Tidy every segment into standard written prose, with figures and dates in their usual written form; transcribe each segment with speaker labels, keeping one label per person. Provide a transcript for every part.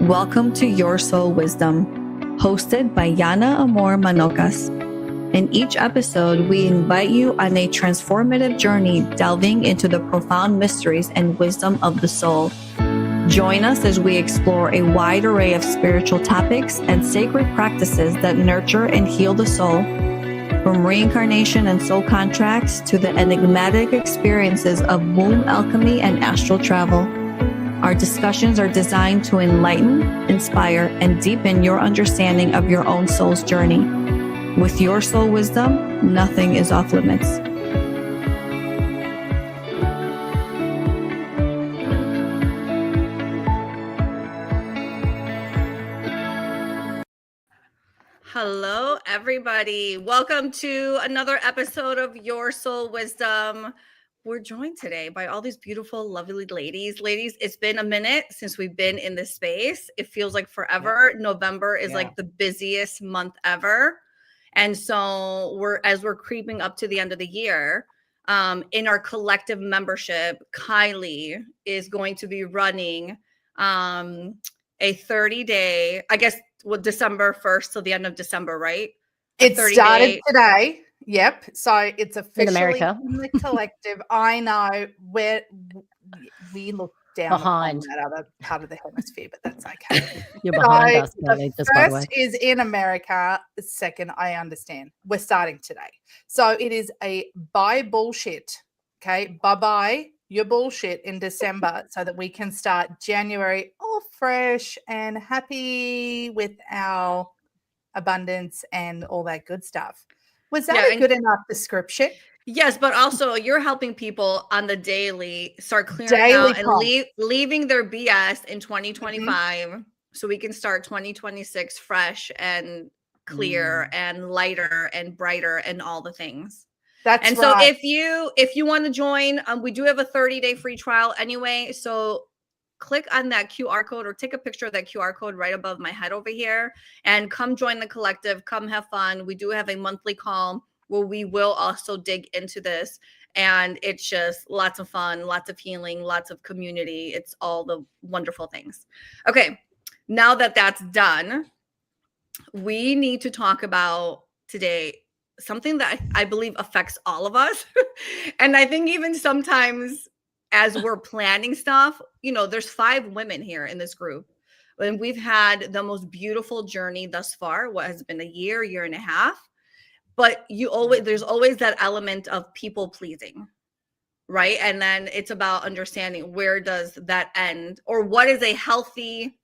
Speaker 1: Welcome to Your Soul Wisdom, hosted by Yana Amor Manocas. In each episode, we invite you on a transformative journey delving into the profound mysteries and wisdom of the soul. Join us as we explore a wide array of spiritual topics and sacred practices that nurture and heal the soul. From reincarnation and soul contracts to the enigmatic experiences of womb alchemy and astral travel. Our discussions are designed to enlighten, inspire, and deepen your understanding of your own soul's journey. With Your Soul Wisdom, nothing is off limits. Hello, everybody. Welcome to another episode of Your Soul Wisdom. We're joined today by all these beautiful, lovely ladies. Ladies, it's been a minute since we've been in this space. It feels like forever. Yeah. November is like the busiest month ever. And so as we're creeping up to the end of the year, in our collective membership, Kylie is going to be running a 30-day, I guess, December 1st till the end of December, right?
Speaker 2: It started today. Yep. So it's officially in the collective. I know where we look down behind that other part of the hemisphere, but that's okay.
Speaker 3: You're behind us,
Speaker 2: Kelly, the first is in America. The second, I understand. We're starting today. So it is a buy bullshit. Okay. Bye-bye your bullshit in December so that we can start January all fresh and happy with our abundance and all that good stuff. Was that a good enough description?
Speaker 1: Yes, but also you're helping people on the daily start clearing out and leaving their BS in 2025 so we can start 2026 fresh and clear and lighter and brighter and all the things.
Speaker 2: That's
Speaker 1: right. So if you want to join, we do have a 30-day free trial anyway. So click on that QR code or take a picture of that QR code right above my head over here and come join the collective. Come have fun. We do have a monthly call where we will also dig into this. And it's just lots of fun, lots of healing, lots of community. It's all the wonderful things. Okay, now that that's done, we need to talk about today something that I believe affects all of us. And I think even sometimes as we're planning stuff, there's 5 women here in this group. And we've had the most beautiful journey thus far, what has been a year and a half. But there's always that element of people pleasing, right? And then it's about understanding where does that end, or what is a healthy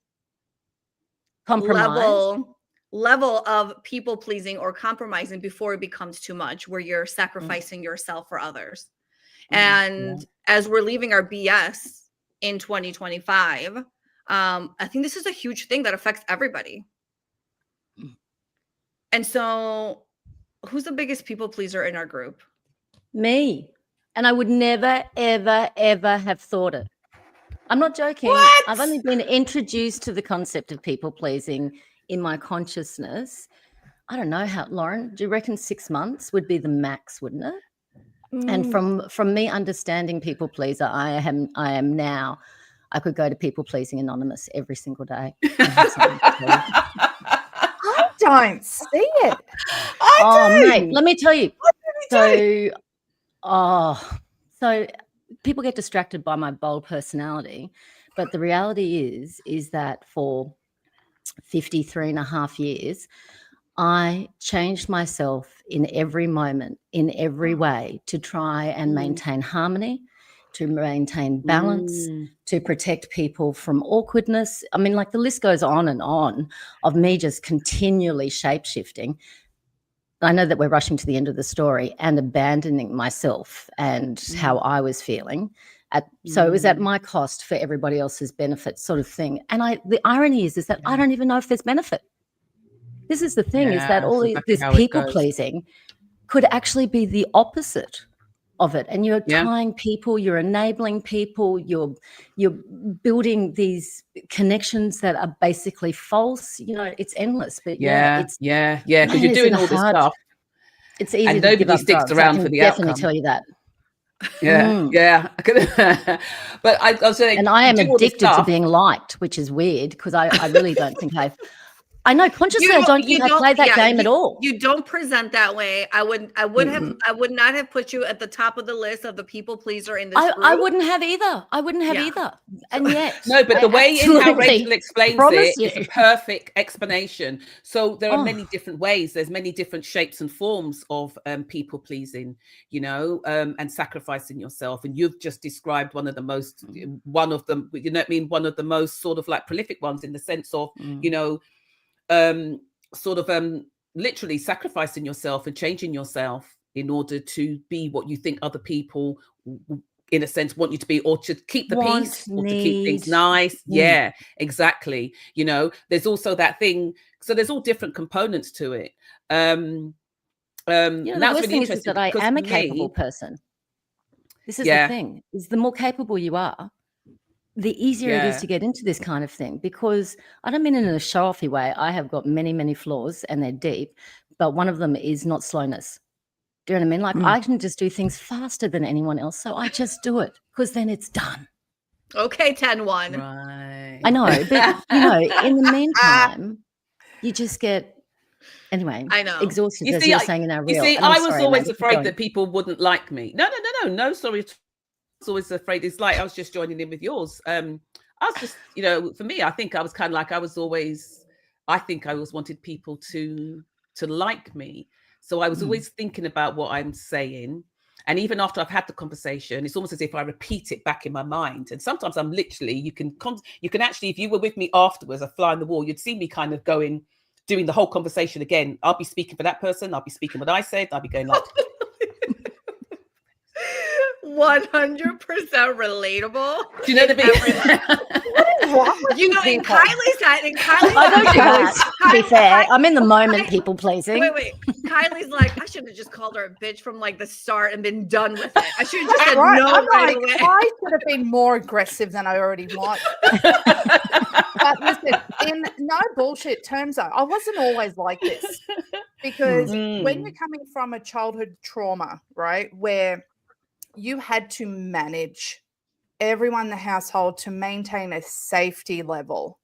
Speaker 1: level of people pleasing or compromising before it becomes too much, where you're sacrificing yourself for others. And as we're leaving our BS in 2025, I think this is a huge thing that affects everybody. And so who's the biggest people pleaser in our group?
Speaker 3: Me. And I would never, ever, ever have thought it. I'm not joking.
Speaker 2: What?
Speaker 3: I've only been introduced to the concept of people pleasing in my consciousness. I don't know how, Lauren, do you reckon 6 months would be the max, wouldn't it? And from me understanding people pleaser, I am now, I could go to People Pleasing Anonymous every single day.
Speaker 2: I don't see it.
Speaker 3: Mate, let me tell you. So people get distracted by my bold personality, but the reality is that for 53 and a half years, I changed myself in every moment, in every way, to try and maintain harmony, to maintain balance, to protect people from awkwardness. I mean, like the list goes on and on of me just continually shape-shifting. I know that we're rushing to the end of the story and abandoning myself and how I was feeling. So it was at my cost for everybody else's benefit sort of thing. And the irony is that I don't even know if there's benefit. This is the thing, is that all this people pleasing could actually be the opposite of it. And you're tying people, you're enabling people, you're building these connections that are basically false. It's endless. But
Speaker 4: because you're doing all this stuff.
Speaker 3: It's easy
Speaker 4: and
Speaker 3: to
Speaker 4: nobody
Speaker 3: give up
Speaker 4: sticks
Speaker 3: drugs.
Speaker 4: around
Speaker 3: I
Speaker 4: for the
Speaker 3: definitely
Speaker 4: outcome.
Speaker 3: Tell you that.
Speaker 4: Yeah. But I was saying,
Speaker 3: and I am
Speaker 4: do all this
Speaker 3: addicted to
Speaker 4: stuff.
Speaker 3: being liked, which is weird because I really don't think I know consciously I don't think I play that game at all.
Speaker 1: You don't present that way. I would not have put you at the top of the list of the people pleaser in this group.
Speaker 3: I wouldn't have either. And yet,
Speaker 4: no, but the way in how Rachel explains it is a perfect explanation. So there are many different ways. There's many different shapes and forms of people pleasing, you know, and sacrificing yourself. And you've just described one of them, you know what I mean? One of the most sort of like prolific ones in the sense of, you know, literally sacrificing yourself and changing yourself in order to be what you think other people in a sense want you to be, or to keep the peace, or to keep things nice. Yeah, exactly. You know, there's also that thing. So there's all different components to it.
Speaker 3: You know, the worst thing is that I am a capable person. This is the thing, is the more capable you are, the easier it is to get into this kind of thing, because I don't mean it in a show-offy way. I have got many, many flaws and they're deep, but one of them is not slowness. Do you know what I mean? Like I can just do things faster than anyone else. So I just do it because then it's done.
Speaker 1: Okay, 10-1.
Speaker 4: Right.
Speaker 3: I know, but you know, in the meantime, you just get, anyway,
Speaker 1: I know,
Speaker 3: exhausted, as you're saying in our reel.
Speaker 4: You see, I was always afraid that people wouldn't like me. No, sorry. Always afraid. It's like I was just joining in with yours. I was just, you know, for me, I think I was kind of like I always wanted people to like me. So I was always thinking about what I'm saying. And even after I've had the conversation, it's almost as if I repeat it back in my mind. And sometimes I'm literally, you can actually, if you were with me afterwards, a fly on the wall, you'd see me kind of doing the whole conversation again. I'll be speaking for that person. I'll be speaking what I said. I'll be going like,
Speaker 1: 100% relatable.
Speaker 4: Do you know the
Speaker 1: You know, in Kylie's head,
Speaker 3: I don't do that. To be fair, I'm in the moment, people pleasing.
Speaker 1: Wait. Kylie's like, I should have just called her a bitch from like the start and been done with it. I should have just said no right away.
Speaker 2: I should have been more aggressive than I already was. But listen, in no bullshit terms, though, I wasn't always like this, because when you're coming from a childhood trauma, right, where you had to manage everyone in the household to maintain a safety level,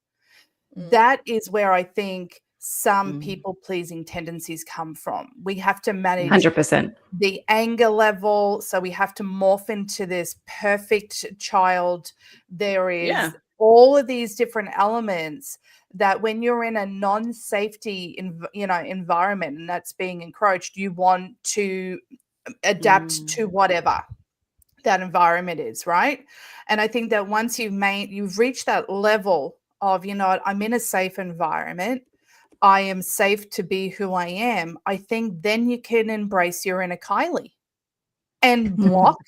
Speaker 2: that is where I think some people-pleasing tendencies come from. We have to manage
Speaker 5: 100%
Speaker 2: the anger level, so we have to morph into this perfect child. There is all of these different elements that when you're in a non-safety environment and that's being encroached, you want to adapt to whatever that environment is, right? And I think that once you've reached that level of, you know what, I'm in a safe environment, I am safe to be who I am, I think then you can embrace your inner Kylie and block.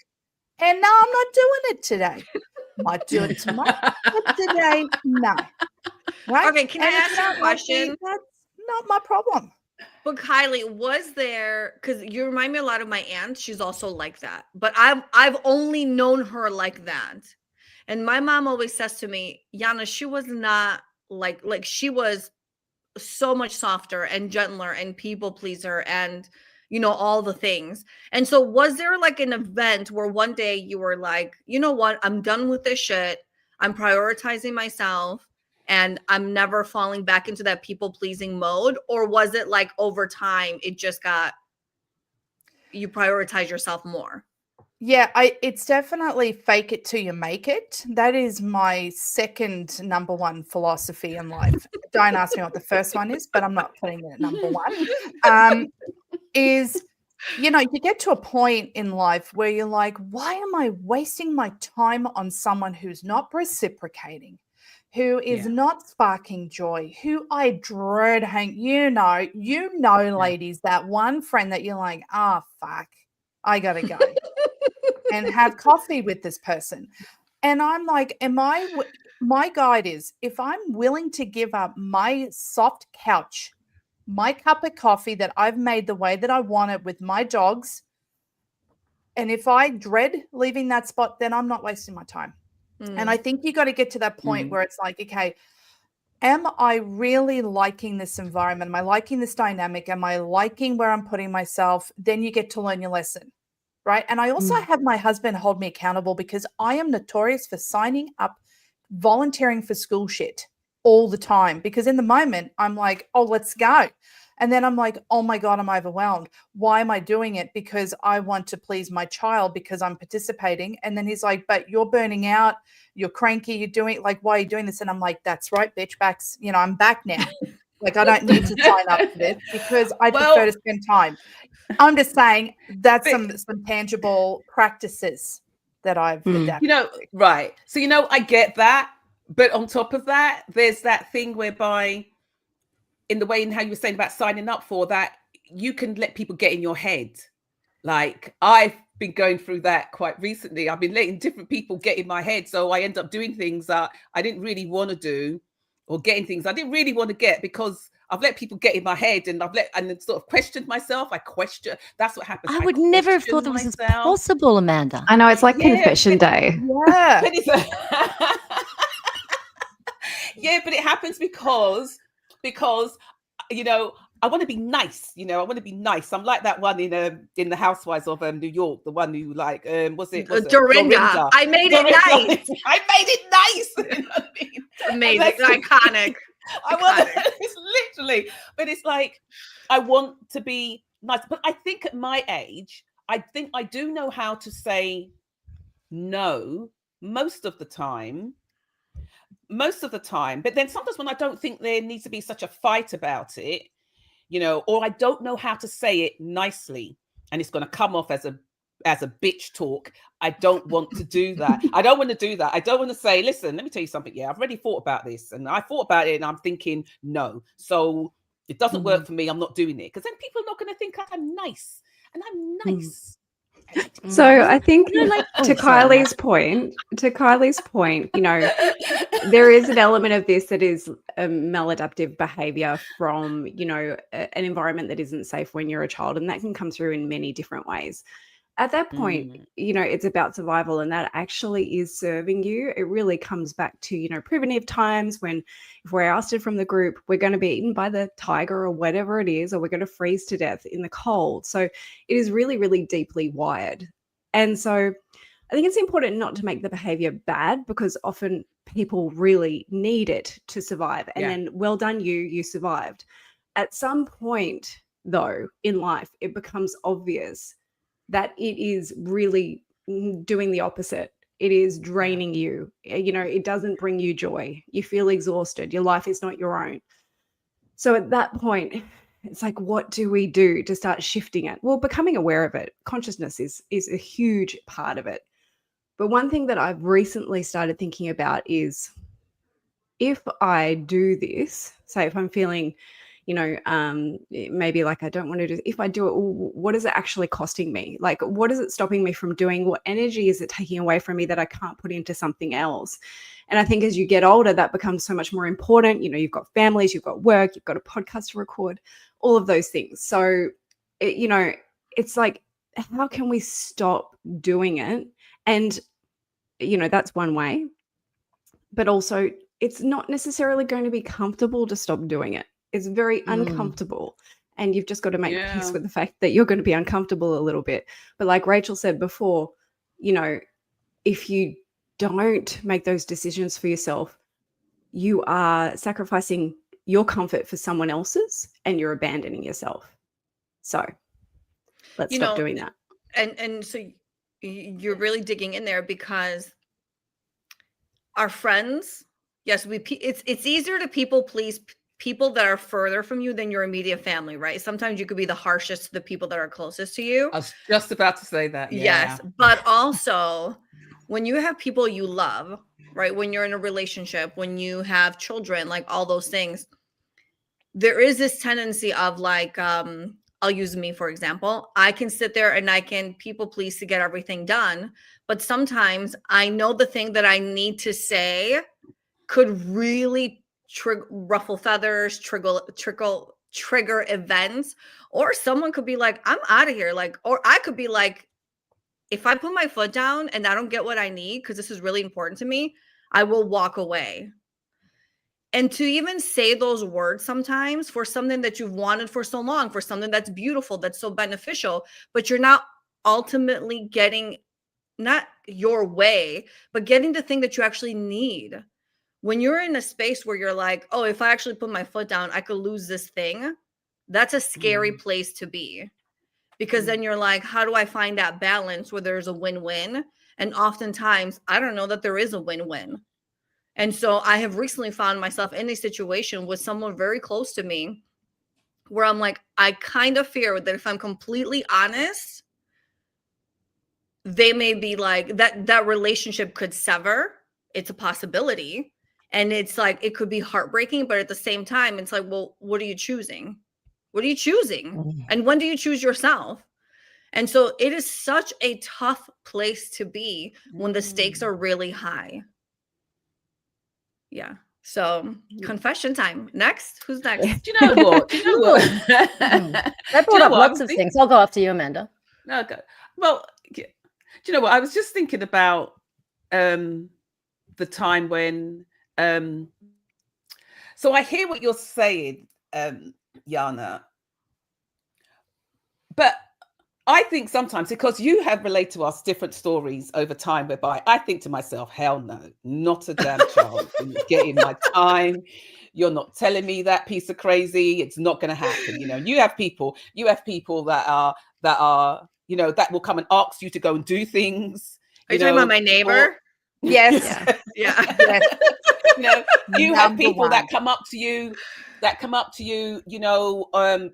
Speaker 2: And no, I'm not doing it today. Might do it tomorrow, but today, no. Right?
Speaker 1: Okay, can I ask you a question?
Speaker 2: That's not my problem.
Speaker 1: But Kylie, was there, because you remind me a lot of my aunt, she's also like that. But I've only known her like that. And my mom always says to me, Yana, she was not like she was so much softer and gentler and people pleaser and, you know, all the things. And so was there like an event where one day you were like, you know what, I'm done with this shit. I'm prioritizing myself and I'm never falling back into that people pleasing mode? Or was it like over time, it just you prioritize yourself more?
Speaker 2: Yeah, it's definitely fake it till you make it. That is my second number one philosophy in life. Don't ask me what the first one is, but I'm not putting it at number one. Is, you know, you get to a point in life where you're like, why am I wasting my time on someone who's not reciprocating, who is not sparking joy, who I dread hang, you know, ladies, that one friend that you're like, fuck, I gotta go and have coffee with this person. And I'm like, my guide is, if I'm willing to give up my soft couch, my cup of coffee that I've made the way that I want it with my dogs, and if I dread leaving that spot, then I'm not wasting my time. And I think you got to get to that point where it's like, okay, am I really liking this environment? Am I liking this dynamic? Am I liking where I'm putting myself? Then you get to learn your lesson. right? And I also have my husband hold me accountable because I am notorious for signing up, volunteering for school shit all the time, because in the moment I'm like, oh, let's go. And then I'm like, oh my God, I'm overwhelmed. Why am I doing it? Because I want to please my child, because I'm participating. And then he's like, but you're burning out. You're cranky. You're doing, like, why are you doing this? And I'm like, that's right, bitch, backs. You know, I'm back now. Like, I don't need to sign up for this because I prefer to spend time. I'm just saying that's some tangible practices that I've adapted.
Speaker 4: You know, right. So, you know, I get that. But on top of that, there's that thing whereby, in the way in how you were saying about signing up for that, you can let people get in your head. Like, I've been going through that quite recently. I've been letting different people get in my head. So I end up doing things that I didn't really want to do, or getting things I didn't really want to get, because I've let people get in my head, and then sort of questioned myself. That's what happens.
Speaker 3: I would never have thought that was possible, Amanda.
Speaker 5: I know, it's like confession day.
Speaker 2: Yeah.
Speaker 4: But it happens because, you know, I want to be nice. You know, I want to be nice. I'm like that one in the Housewives of New York, the one who was it
Speaker 1: Dorinda? I made it nice.
Speaker 4: I made it nice. You know what I mean?
Speaker 1: Amazing, iconic.
Speaker 4: It's literally, but it's like, I want to be nice. But I think at my age, I think I do know how to say no most of the time. But then sometimes when I don't think there needs to be such a fight about it, you know, or I don't know how to say it nicely, and it's going to come off as a bitch talk, I don't want to do that. I don't want to say, listen, let me tell you something. Yeah, I've already thought about this, and I thought about it, and I'm thinking, no. So it doesn't work for me. I'm not doing it. Because then people are not going to think I'm nice. And I'm nice.
Speaker 5: So I think to Kylie's point, you know, there is an element of this that is a maladaptive behavior from, you know, an environment that isn't safe when you're a child, and that can come through in many different ways. At that point, you know, it's about survival, and that actually is serving you. It really comes back to, you know, primitive times when, if we're ousted from the group, we're going to be eaten by the tiger or whatever it is, or we're going to freeze to death in the cold. So it is really, really deeply wired. And so I think it's important not to make the behavior bad, because often people really need it to survive. And then, well done, you survived. At some point, though, in life, it becomes obvious that it is really doing the opposite. It is draining you. You know, it doesn't bring you joy. You feel exhausted. Your life is not your own. So at that point, it's like, what do we do to start shifting it? Well, becoming aware of it. Consciousness is a huge part of it. But one thing that I've recently started thinking about is, if I do this, say if I'm feeling, you know, maybe like I don't want to do, if I do it, what is it actually costing me? Like, what is it stopping me from doing? What energy is it taking away from me that I can't put into something else? And I think as you get older, that becomes so much more important. You know, you've got families, you've got work, you've got a podcast to record, all of those things. So, you know, it's like, how can we stop doing it? And, you know, that's one way. But also, it's not necessarily going to be comfortable to stop doing it. It's very uncomfortable, and you've just got to make peace with the fact that you're going to be uncomfortable a little bit. But like Rachel said before, you know, if you don't make those decisions for yourself, you are sacrificing your comfort for someone else's, and you're abandoning yourself. So let's stop doing that.
Speaker 1: And so you're really digging in there, because our friends, yes, it's easier to people please people that are further from you than your immediate family, right? Sometimes you could be the harshest to the people that are closest to you.
Speaker 4: I was just about to say that. Yeah.
Speaker 1: Yes, but also when you have people you love, right? When you're in a relationship, when you have children, like all those things, there is this tendency of like, I'll use me, for example. I can sit there and I can people please to get everything done. But sometimes I know the thing that I need to say could really ruffle feathers, trigger events, or someone could be like, I'm out of here. Like, or I could be like, if I put my foot down and I don't get what I need, because this is really important to me, I will walk away. And to even say those words sometimes for something that you've wanted for so long, for something that's beautiful, that's so beneficial, but you're not ultimately getting not your way, but getting the thing that you actually need. When you're in a space where you're like, oh, if I actually put my foot down, I could lose this thing. That's a scary place to be, because then you're like, how do I find that balance where there's a win-win? And oftentimes I don't know that there is a win-win. And so I have recently found myself in a situation with someone very close to me where I'm like, I kind of fear that if I'm completely honest, they may be like that relationship could sever. It's a possibility. And it's like, it could be heartbreaking, but at the same time, it's like, well, what are you choosing? What are you choosing? And when do you choose yourself? And so it is such a tough place to be when the stakes are really high. Yeah. So confession time. Next. Who's next?
Speaker 4: Do you know what?
Speaker 3: They brought up lots of things. I'll go after you, Amanda.
Speaker 4: Okay. Well, do you know what? I was just thinking about the time when so I hear what you're saying, Yana. But I think sometimes, because you have related to us different stories over time, whereby I think to myself, hell no, not a damn chance. You're getting my time. You're not telling me that piece of crazy. It's not going to happen. You know, you have people that are, you know, that will come and ask you to go and do things.
Speaker 1: Are you talking about my neighbor?
Speaker 2: Yes.
Speaker 1: Yeah.
Speaker 2: Yes.
Speaker 4: You know, you have people
Speaker 2: one.
Speaker 4: that come up to you, you know, at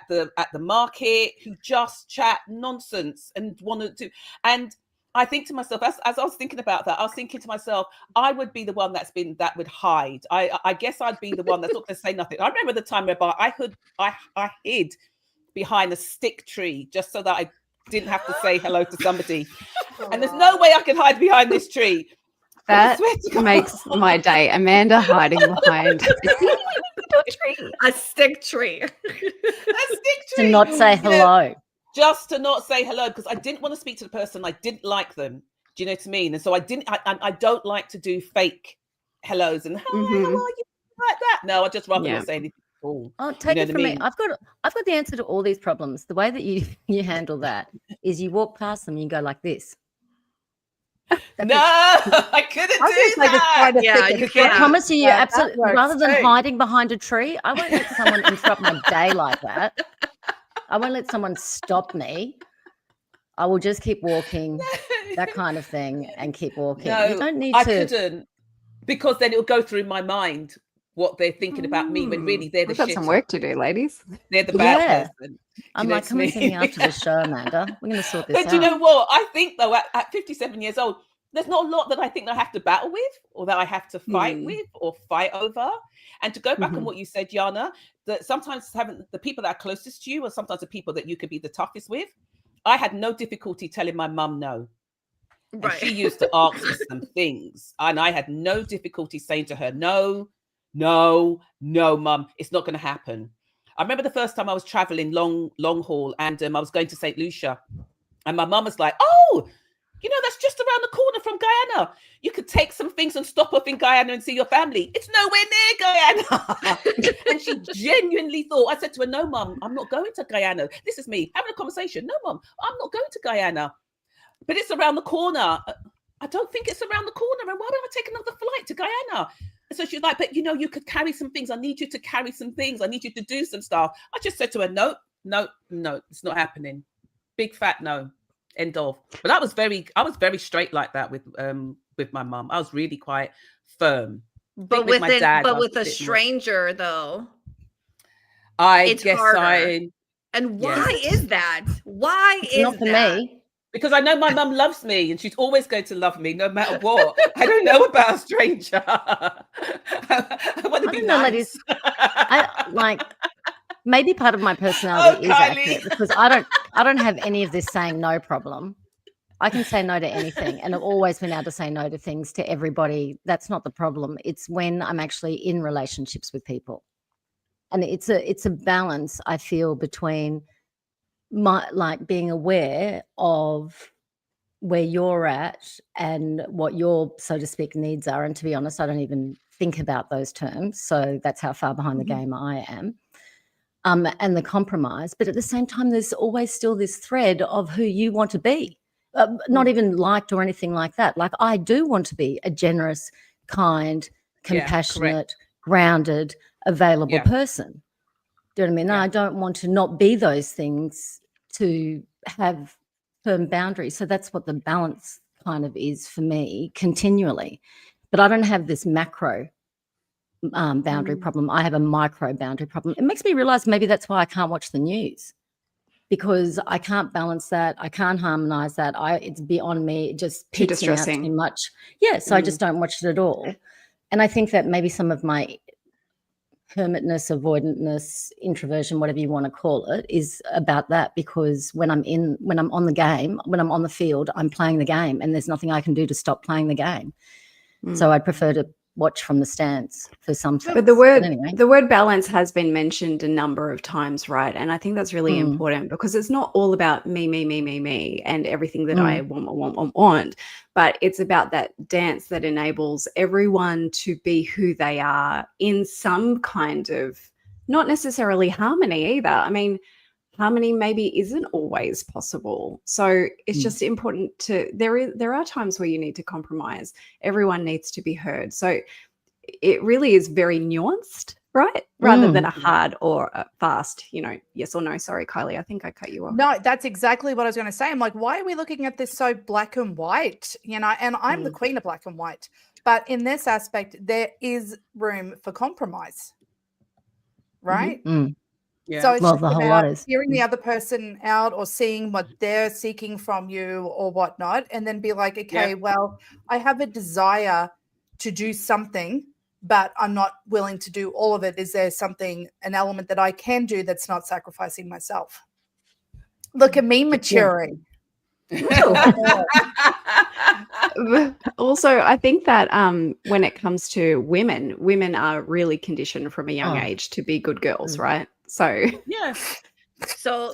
Speaker 4: the market, who just chat nonsense and want to do. And I think to myself, as I was thinking about that, I was thinking to myself, I would be the one that would hide. I guess I'd be the one that's not going to say nothing. I remember the time whereby I hid behind a stick tree just so that I didn't have to say hello to somebody. And there's no way I can hide behind this tree.
Speaker 5: That makes my day. Amanda hiding behind
Speaker 1: a stick tree.
Speaker 3: To not say hello.
Speaker 4: Just to not say hello, because I didn't want to speak to the person. I didn't like them. Do you know what I mean? And so I don't like to do fake hellos and hi, how are you? Like that. No, I just rather not say anything at all.
Speaker 3: Oh, take it from me. I've got the answer to all these problems. The way that you handle that is you walk past them and you go like this.
Speaker 4: I couldn't do that.
Speaker 1: Yeah, you can't.
Speaker 3: I promise you, absolutely. Rather than hiding behind a tree, I won't let someone interrupt my day like that. I won't let someone stop me. I will just keep walking, that kind of thing, and keep walking.
Speaker 4: No,
Speaker 3: you don't need
Speaker 4: I
Speaker 3: to.
Speaker 4: couldn't, because then it'll go through my mind what they're thinking about me, when really they're the shit.
Speaker 5: We've got some work to do, ladies.
Speaker 4: They're the bad person.
Speaker 3: I'm like, come and see me after the show, Amanda. We're going to sort this out.
Speaker 4: But you know what? I think, though, at 57 years old, there's not a lot that I think I have to battle with, or that I have to fight with, or fight over. And to go back on what you said, Yana, that sometimes having the people that are closest to you are sometimes the people that you could be the toughest with. I had no difficulty telling my mum no. Right. And she used to ask me some things, and I had no difficulty saying to her, no, mum, it's not going to happen. I remember the first time I was traveling long haul, and I was going to St. Lucia, and my mum was like, oh, you know, that's just around the corner from Guyana. You could take some things and stop off in Guyana and see your family. It's nowhere near Guyana. And she genuinely thought, I said to her, no, mum, I'm not going to Guyana. This is me having a conversation. No, mum, I'm not going to Guyana. But it's around the corner. I don't think it's around the corner. And why would I take another flight to Guyana? And so she's like, but you know, you could carry some things. I need you to carry some things. I need you to do some stuff. I just said to her, no, it's not happening. Big fat no. End of. But I was very straight like that with my mum. I was really quite firm.
Speaker 1: But with my dad, with a stranger though,
Speaker 4: it's harder.
Speaker 1: And why is that? Why is
Speaker 3: not for me?
Speaker 4: Because I know my mum loves me, and she's always going to love me no matter what. I don't know about a stranger. I want to be nice.
Speaker 3: Maybe part of my personality is accurate, because I don't have any of this saying no problem. I can say no to anything, and I've always been able to say no to things, to everybody. That's not the problem. It's when I'm actually in relationships with people, and it's a balance, I feel, between being aware of where you're at and what your, so to speak, needs are. And to be honest, I don't even think about those terms, so that's how far behind the game I am. and the compromise. But at the same time, there's always still this thread of who you want to be, not even liked or anything like that. Like, I do want to be a generous, kind, compassionate, grounded, available person. Do you know what I mean? I don't want to not be those things, to have firm boundaries. So that's what the balance kind of is for me continually. But I don't have this macro boundary problem. I have a micro boundary problem. It makes me realize maybe that's why I can't watch the news, because I can't balance that. I can't harmonize that. It's beyond me. It just peaks me out too much. Yeah, so I just don't watch it at all. And I think that maybe some of my hermitness, avoidantness, introversion, whatever you want to call it, is about that, because when I'm on the game, when I'm on the field, I'm playing the game, and there's nothing I can do to stop playing the game. So I prefer to watch from the stands for some things.
Speaker 5: But the word balance has been mentioned a number of times, right? And I think that's really important, because it's not all about me, and everything that I want. But it's about that dance that enables everyone to be who they are in some kind of, not necessarily harmony either. I mean, harmony maybe isn't always possible. So it's just important to, there are times where you need to compromise. Everyone needs to be heard. So it really is very nuanced, right? Rather than a hard or a fast, yes or no. Sorry, Kylie, I think I cut you off.
Speaker 2: No, that's exactly what I was going to say. I'm like, why are we looking at this so black and white? And I'm the queen of black and white. But in this aspect, there is room for compromise, right?
Speaker 4: Yeah.
Speaker 2: So it's just about hearing the other person out, or seeing what they're seeking from you or whatnot, and then be like, okay, well, I have a desire to do something, but I'm not willing to do all of it. Is there an element that I can do that's not sacrificing myself? Look at me maturing.
Speaker 5: Also, I think that when it comes to women are really conditioned from a young age to be good girls, right? So
Speaker 1: so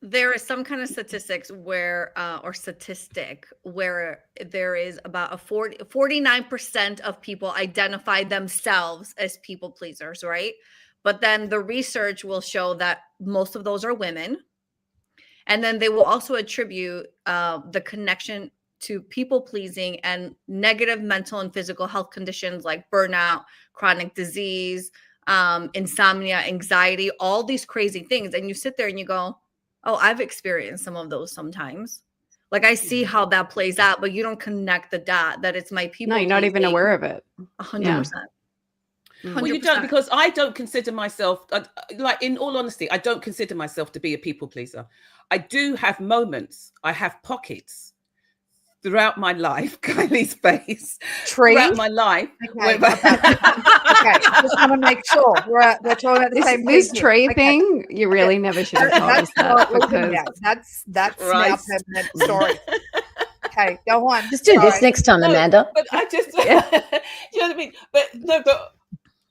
Speaker 1: there is some kind of statistics where statistic where there is about a 49% of people identify themselves as people pleasers, right? But then the research will show that most of those are women. And then they will also attribute the connection to people pleasing and negative mental and physical health conditions like burnout, chronic disease, insomnia, anxiety, all these crazy things. And you sit there and you go, oh, I've experienced some of those sometimes. Like, I see how that plays out, but you don't connect the dot that it's my people.
Speaker 5: No, you're not even aware of it.
Speaker 1: 100%.
Speaker 4: Well, you don't, because I don't consider myself, like, in all honesty, I don't consider myself to be a people pleaser. I do have moments, I have pockets throughout my life, Kylie's face, throughout my life.
Speaker 2: Okay, just want to make sure we're talking about the same thing.
Speaker 5: This tree thing, you really never should have told us that.
Speaker 2: Because that's right. Now permanent story. Okay, go on.
Speaker 3: Just do this next time, Amanda.
Speaker 4: But I just, do you know what I mean? But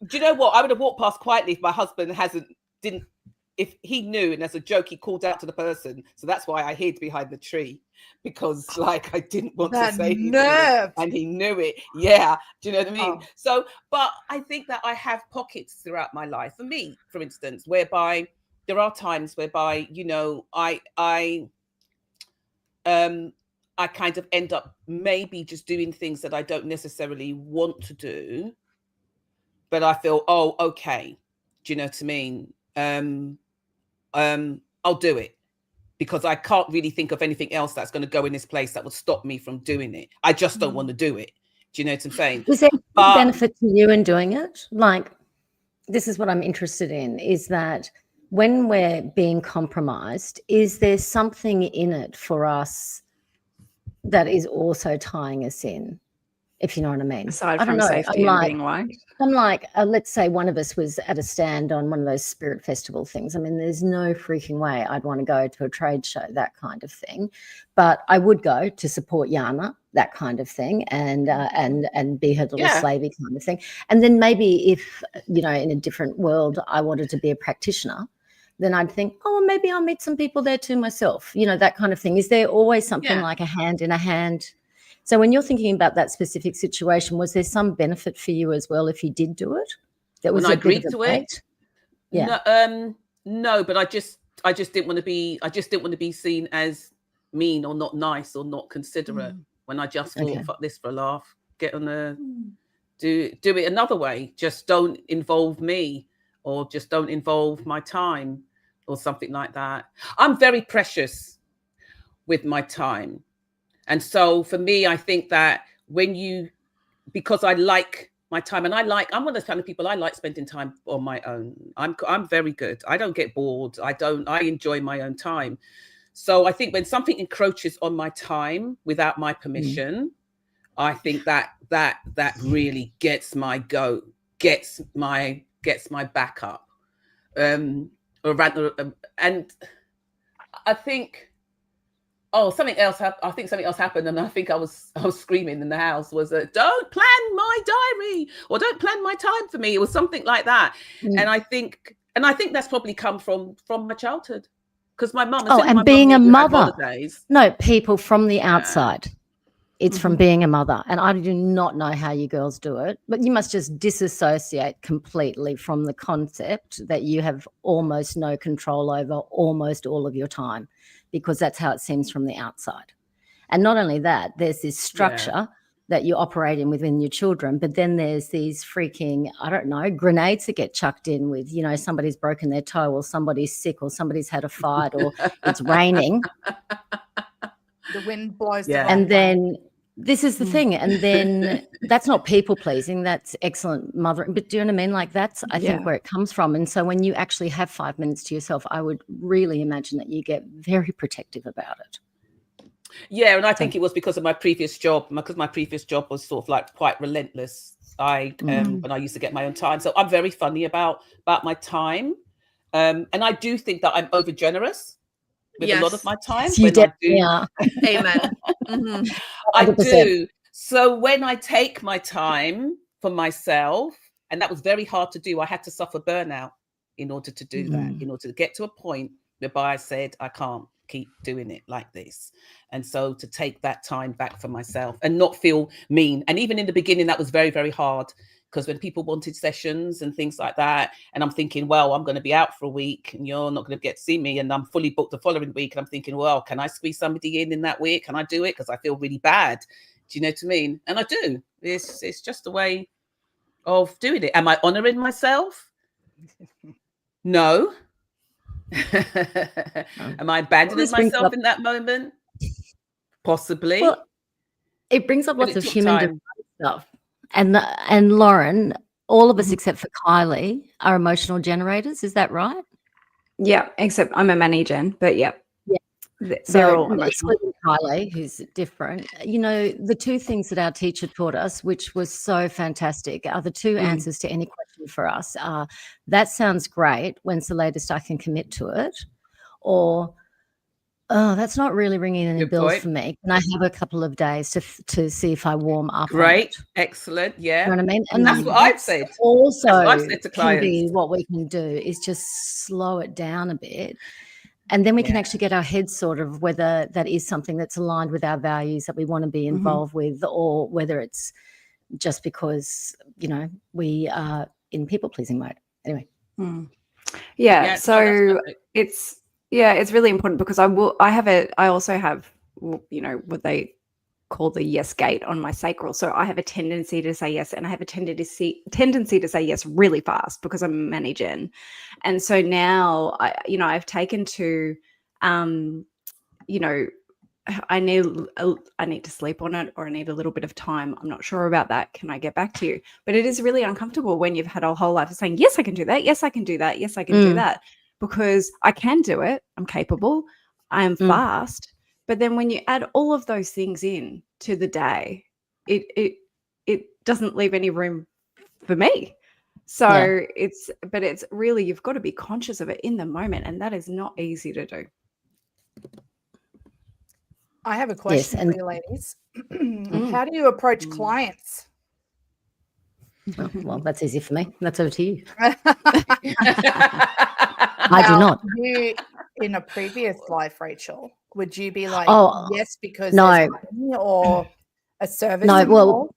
Speaker 4: do you know what? I would have walked past quietly if my husband if he knew, and as a joke, he called out to the person. So that's why I hid behind the tree, because like I didn't want to say anything, and he knew it. Yeah. Do you know what I mean? So, but I think that I have pockets throughout my life. For me, for instance, whereby there are times whereby, I kind of end up maybe just doing things that I don't necessarily want to do, but I feel, oh, okay. Do you know what I mean? I'll do it, because I can't really think of anything else that's going to go in this place that would stop me from doing it. I just don't want to do it. Do you know what I'm saying?
Speaker 3: Is there a benefit to you in doing it? Like, this is what I'm interested in, is that when we're being compromised, is there something in it for us that is also tying us in? If you know what I mean.
Speaker 5: Aside from safety and being liked.
Speaker 3: I'm like, let's say one of us was at a stand on one of those spirit festival things. I mean, there's no freaking way I'd want to go to a trade show, that kind of thing. But I would go to support Yana, that kind of thing, and be her little slavey kind of thing. And then maybe if, in a different world, I wanted to be a practitioner, then I'd think, oh, maybe I'll meet some people there too myself, that kind of thing. Is there always something like a hand in a hand? So when you're thinking about that specific situation, was there some benefit for you as well if you did do it? That was
Speaker 4: when I agreed to it. No, but I just didn't want to be seen as mean or not nice or not considerate when I just thought, fuck this for a laugh, get on a do it another way, just don't involve me, or just don't involve my time, or something like that. I'm very precious with my time, and so for me, I think that because I like my time, and I'm one of those kind of people, I like spending time on my own. I'm very good. I don't get bored. I enjoy my own time. So I think when something encroaches on my time without my permission, I think that really gets my back up. And I think something else happened, and I think I was screaming in the house, was don't plan my diary, or don't plan my time for me. It was something like that. And I think that's probably come from my childhood, because my mum
Speaker 3: and being a mother. No, people from the outside. It's from being a mother. And I do not know how you girls do it, but you must just disassociate completely from the concept that you have almost no control over almost all of your time, because that's how it seems from the outside. And not only that, there's this structure that you operate in within your children, but then there's these freaking, I don't know, grenades that get chucked in with, somebody's broken their toe, or somebody's sick, or somebody's had a fight, or it's raining.
Speaker 2: The wind blows.
Speaker 3: And then this is the thing. And then that's not people pleasing. That's excellent mothering. But do you know what I mean? Like, that's, I think, where it comes from. And so when you actually have 5 minutes to yourself, I would really imagine that you get very protective about it.
Speaker 4: Yeah. And I think it was because of my previous job, because my previous job was sort of like quite relentless. When I used to get my own time. So I'm very funny about my time. And I do think that I'm over generous with a lot of my time.
Speaker 3: You definitely are.
Speaker 1: Amen.
Speaker 4: I do. So when I take my time for myself, and that was very hard to do, I had to suffer burnout in order to do that, in order to get to a point whereby I said, I can't keep doing it like this. And so to take that time back for myself and not feel mean. And even in the beginning, that was very, very hard, because when people wanted sessions and things like that, and I'm thinking, well, I'm going to be out for a week and you're not going to get to see me, and I'm fully booked the following week, and I'm thinking, well, can I squeeze somebody in that week? Can I do it? Because I feel really bad. Do you know what I mean? And I do. It's just a way of doing it. Am I honoring myself? No. Am I abandoning myself in that moment? Possibly.
Speaker 3: Well, it brings up lots of human development stuff. And Lauren, all of us except for Kylie are emotional generators. Is that right?
Speaker 5: Yeah, except I'm a manager, but yeah. They're all emotional.
Speaker 3: Kylie, who's different. The two things that our teacher taught us, which was so fantastic, are the two answers to any question for us. That sounds great. When's the latest I can commit to it? Or, oh, that's not really ringing any bells for me. Can I have a couple of days to see if I warm up?
Speaker 4: Great. Excellent. Yeah.
Speaker 3: You know what I mean?
Speaker 4: And that's what I've said.
Speaker 3: Also,
Speaker 4: I've said to clients.
Speaker 3: Can be what we can do is just slow it down a bit. And then we can actually get our heads sort of whether that is something that's aligned with our values that we want to be involved with, or whether it's just because, we are in people-pleasing mode. Anyway.
Speaker 5: Yeah. So it's really important, because I also have, what they call the yes gate on my sacral. So I have a tendency to say yes, and I have a tendency to say yes really fast, because I'm a manager. And so now I've taken to, I need to sleep on it, or I need a little bit of time. I'm not sure about that. Can I get back to you? But it is really uncomfortable when you've had a whole life of saying, yes, I can do that. Yes, I can do that. Yes, I can do that, because I can do it. I'm capable. I'm fast. But then when you add all of those things in to the day, it doesn't leave any room for me. So it's really, you've got to be conscious of it in the moment, and that is not easy to do.
Speaker 2: I have a question for you ladies. How do you approach clients?
Speaker 3: Well, that's easy for me. That's over to you.
Speaker 2: I
Speaker 3: do not.
Speaker 2: You, in a previous life, Rachel, would you be like, yes, because
Speaker 3: no,
Speaker 2: there's money or a service?
Speaker 3: No,
Speaker 2: involved?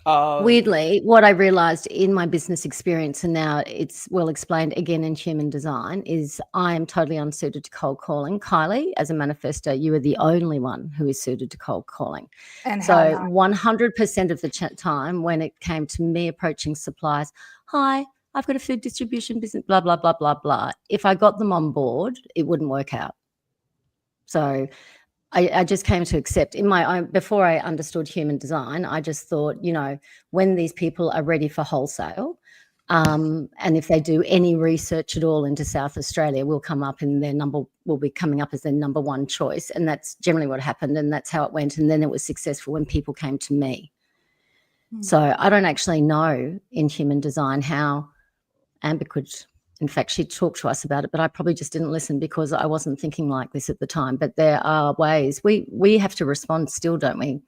Speaker 4: Oh,
Speaker 3: Weirdly, what I realized in my business experience, and now it's well explained again in human design, is I am totally unsuited to cold calling. Kylie, as a manifestor, you are the only one who is suited to cold calling.
Speaker 2: And
Speaker 3: So
Speaker 2: how
Speaker 3: 100% of the time when it came to me approaching suppliers, hi, I've got a food distribution business, blah, blah, blah, blah, blah. If I got them on board, it wouldn't work out. So I just came to accept in my own, before I understood human design, I just thought, you know, when these people are ready for wholesale, and if they do any research at all into South Australia, will be coming up as their number one choice. And that's generally what happened. And that's how it went. And then it was successful when people came to me. So I don't actually know in human design how Amber could. In fact, she talked to us about it, but I probably just didn't listen because I wasn't thinking like this at the time. But there are ways we have to respond still, don't we?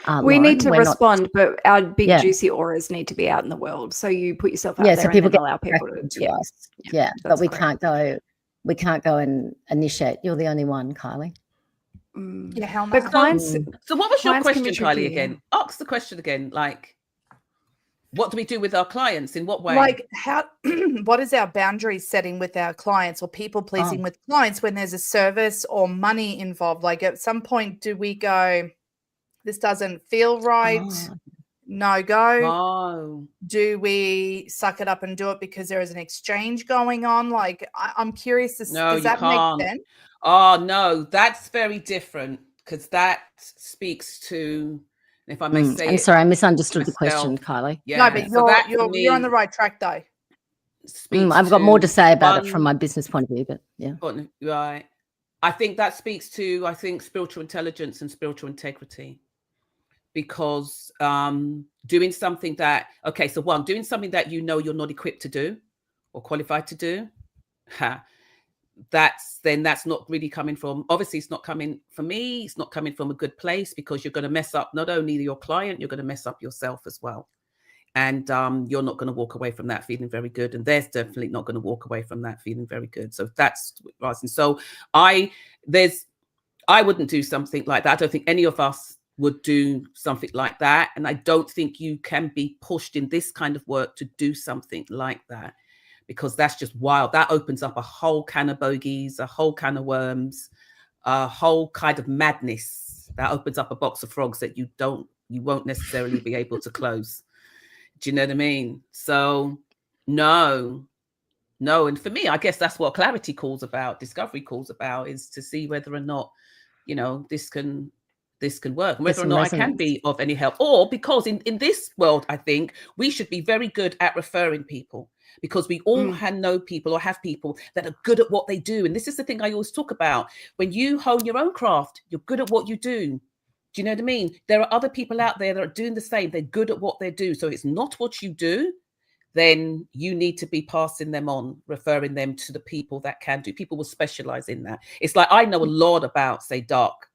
Speaker 5: We
Speaker 3: Lauren?
Speaker 5: need to
Speaker 3: We're not-
Speaker 5: respond, but our big
Speaker 3: Yeah.
Speaker 5: juicy auras need to be out in the world. So you put yourself out
Speaker 3: Yeah,
Speaker 5: there
Speaker 3: so
Speaker 5: and
Speaker 3: people
Speaker 5: then
Speaker 3: get
Speaker 5: allow people to
Speaker 3: attracted
Speaker 5: do
Speaker 3: to
Speaker 5: it.
Speaker 3: us. Yeah, but
Speaker 5: that's
Speaker 3: we
Speaker 5: correct.
Speaker 3: can't go and initiate. You're the only one, Kylie.
Speaker 2: Yeah, hell no.
Speaker 5: But clients,
Speaker 4: so what was your
Speaker 5: clients can be
Speaker 4: question, Kylie?
Speaker 5: tricky.
Speaker 4: Again, ask the question again. Like, what do we do with our clients? In what way?
Speaker 2: Like how what is our boundary setting with our clients or people pleasing
Speaker 3: Oh.
Speaker 2: with clients when there's a service or money involved? Like at some point do we go, this doesn't feel right,
Speaker 3: Oh.
Speaker 2: no go?
Speaker 4: Oh,
Speaker 2: Do we suck it up and do it because there is an exchange going on? Like I'm curious,
Speaker 4: no,
Speaker 2: does
Speaker 4: you
Speaker 2: that
Speaker 4: can't.
Speaker 2: make sense?
Speaker 4: Oh, no, that's very different because that speaks to, if I may say
Speaker 3: I'm
Speaker 4: it,
Speaker 3: sorry, I misunderstood the question,
Speaker 4: myself.
Speaker 3: Kylie.
Speaker 4: Yeah,
Speaker 2: No, but
Speaker 4: so that for
Speaker 2: you're on the
Speaker 4: me
Speaker 2: right track though.
Speaker 4: speaks
Speaker 3: I've got more to say about it
Speaker 4: one-
Speaker 3: from my business point of view, but yeah.
Speaker 4: Right. I think that speaks to, spiritual intelligence and spiritual integrity. Because doing something that, doing something that you know you're not equipped to do or qualified to do, that's not really coming from, obviously it's not coming from me, it's not coming from a good place, because you're going to mess up not only your client, you're going to mess up yourself as well. And you're not going to walk away from that feeling very good. And there's definitely not going to walk away from that feeling very good. So that's and so I wouldn't do something like that. I don't think any of us would do something like that. And I don't think you can be pushed in this kind of work to do something like that, because that's just wild. That opens up a whole can of bogeys, a whole can of worms, a whole kind of madness. That opens up a box of frogs that you won't necessarily be able to close. Do you know what I mean? So no. And for me, I guess that's what clarity calls about, discovery calls about, is to see whether or not, this can work, and whether or not I can be of any help. Or because in this world, I think we should be very good at referring people, because we all know people or have people that are good at what they do. And this is the thing I always talk about. When you hone your own craft, you're good at what you do. Do you know what I mean? There are other people out there that are doing the same. They're good at what they do. So it's not what you do, then you need to be passing them on, referring them to the people that can do. People will specialize in that. It's like, I know a lot about, say, dark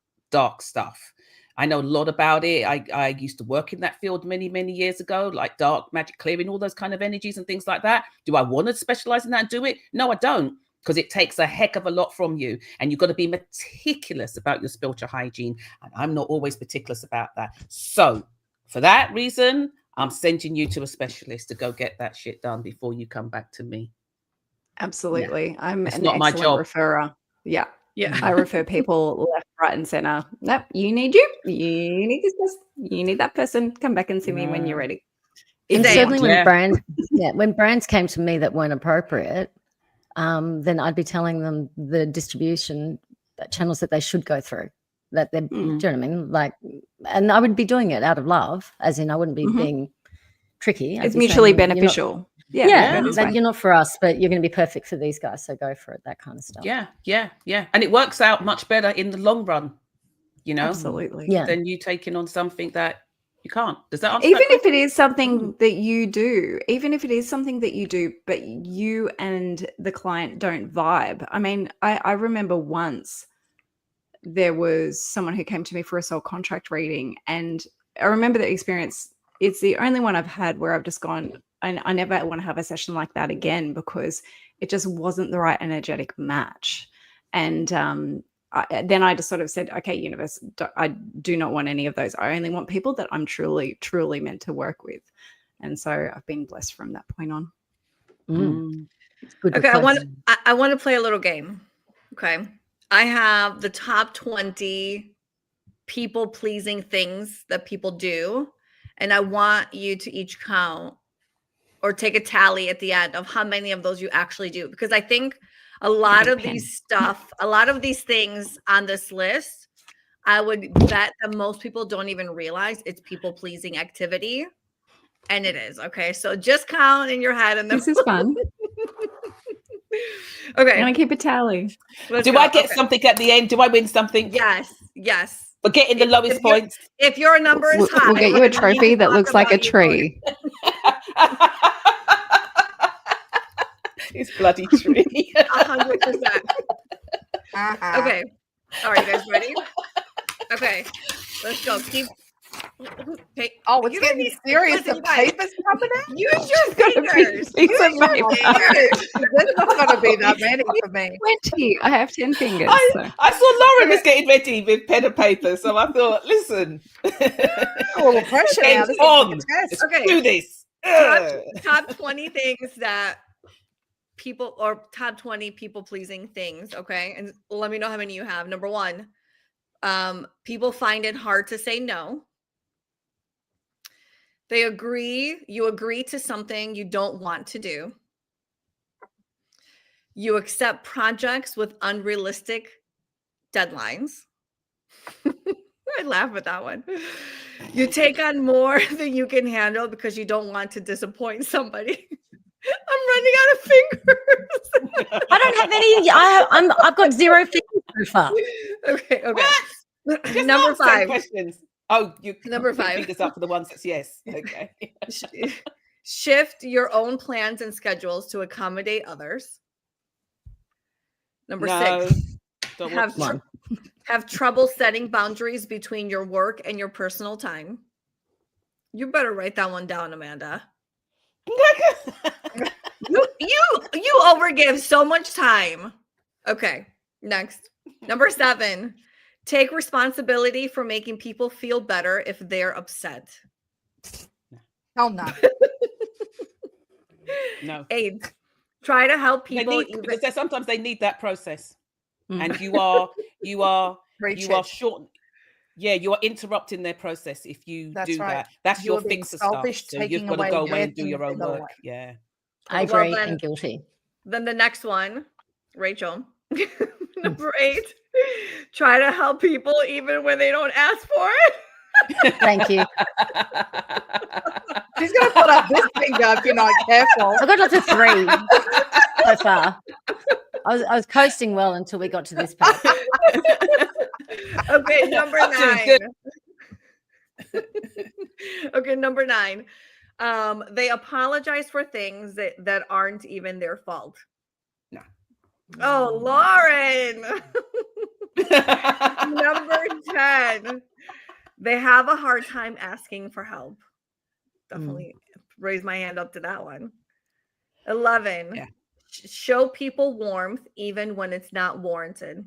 Speaker 4: stuff. I know a lot about it. I used to work in that field many, many years ago, like dark magic clearing, all those kind of energies and things like that. Do I want to specialize in that and do it? No, I don't, because it takes a heck of a lot from you. And you've got to be meticulous about your spiritual hygiene. And I'm not always meticulous about that. So for that reason, I'm sending you to a specialist to go get that shit done before you come back to me.
Speaker 5: Absolutely. I'm
Speaker 4: It's
Speaker 5: an
Speaker 4: not my
Speaker 5: excellent
Speaker 4: job.
Speaker 5: referrer. Yeah.
Speaker 1: Yeah.
Speaker 5: I refer people left, right, and center. Nope, you need this person. You need that person. Come back and see me when you're ready.
Speaker 3: And
Speaker 1: Same.
Speaker 3: certainly when
Speaker 4: Yeah.
Speaker 3: when brands came to me that weren't appropriate, then I'd be telling them the distribution channels that they should go through. That they're, do you know what I mean? Like, and I would be doing it out of love, as in I wouldn't be being tricky.
Speaker 5: It's mutually beneficial.
Speaker 3: That you're not for us, but you're going to be perfect for these guys. So go for it. That kind of stuff.
Speaker 4: Yeah. And it works out much better in the long run,
Speaker 5: Absolutely.
Speaker 3: Yeah.
Speaker 4: than you taking on something that you can't. Does that answer
Speaker 5: Even
Speaker 4: that
Speaker 5: if it is something that you do, but you and the client don't vibe. I mean, I remember once there was someone who came to me for a soul contract reading, and I remember the experience. It's the only one I've had where I've just gone, I never want to have a session like that again, because it just wasn't the right energetic match. And then I just sort of said, okay, universe, I do not want any of those. I only want people that I'm truly, truly meant to work with. And so I've been blessed from that point on.
Speaker 3: It's good.
Speaker 1: Okay,
Speaker 3: request.
Speaker 1: I want to play a little game. Okay. I have the top 20 people pleasing things that people do. And I want you to each count or take a tally at the end of how many of those you actually do. Because I think a lot of these things on this list, I would bet that most people don't even realize it's people pleasing activity. And it is. Okay. So just count in your head. And then
Speaker 5: This is fun.
Speaker 1: Okay.
Speaker 5: I'm going to keep a tally.
Speaker 4: Do I get something at the end? Do I win something?
Speaker 1: Yes. Yes.
Speaker 4: But getting the lowest points.
Speaker 1: If your number is high,
Speaker 5: We'll get you a trophy that looks like a tree.
Speaker 4: It's bloody tree.
Speaker 1: 100%. Okay. All right, you guys ready? Okay. Let's go. Keep. Okay.
Speaker 2: Oh, it's getting serious. The paper's coming out.
Speaker 1: Use your fingers. Use your fingers.
Speaker 2: There's not going to be that many for me.
Speaker 5: 20. I have 10 fingers.
Speaker 4: I saw Lauren was getting ready with pen and paper, so I thought, listen.
Speaker 2: A little pressure now. This is
Speaker 4: on.
Speaker 2: Let's
Speaker 4: do this.
Speaker 1: Top 20 things that people, or top 20 people pleasing things. Okay. And let me know how many you have. Number 1, people find it hard to say no. You agree to something you don't want to do. You accept projects with unrealistic deadlines. I laugh at that one. You take on more than you can handle because you don't want to disappoint somebody. I'm running out of fingers.
Speaker 3: I don't have any. I've got 0 fingers so far.
Speaker 1: Okay.
Speaker 4: Just
Speaker 1: Number
Speaker 4: answer
Speaker 1: 5.
Speaker 4: questions. Oh, you
Speaker 1: Number 5.
Speaker 4: Fingers up for the ones that's yes. Okay.
Speaker 1: Shift your own plans and schedules to accommodate others. Number 6.
Speaker 4: Don't
Speaker 1: Have trouble setting boundaries between your work and your personal time. You better write that one down, Amanda. You overgive so much time. Okay, next. Number 7. Take responsibility for making people feel better if they're upset.
Speaker 2: Oh, no.
Speaker 4: No.
Speaker 1: 8. Try to help people
Speaker 4: because sometimes they need that process. And you are short. Yeah, you are interrupting their process if you do that. That's your fixer stuff. So you've got to go away and do your own work. Yeah.
Speaker 3: I agree and guilty.
Speaker 1: Then the next one, Rachel. Number 8. Try to help people even when they don't ask for it.
Speaker 3: Thank you.
Speaker 2: She's going to put up this finger if you're not careful.
Speaker 3: I got up to 3 so far. I was coasting well until we got to this part.
Speaker 1: Okay, number 9. Okay, number 9. They apologize for things that aren't even their fault.
Speaker 4: No.
Speaker 1: Oh, Lauren. Number 10. They have a hard time asking for help. Definitely raise my hand up to that one. 11.
Speaker 4: Yeah.
Speaker 1: Show people warmth even when it's not warranted.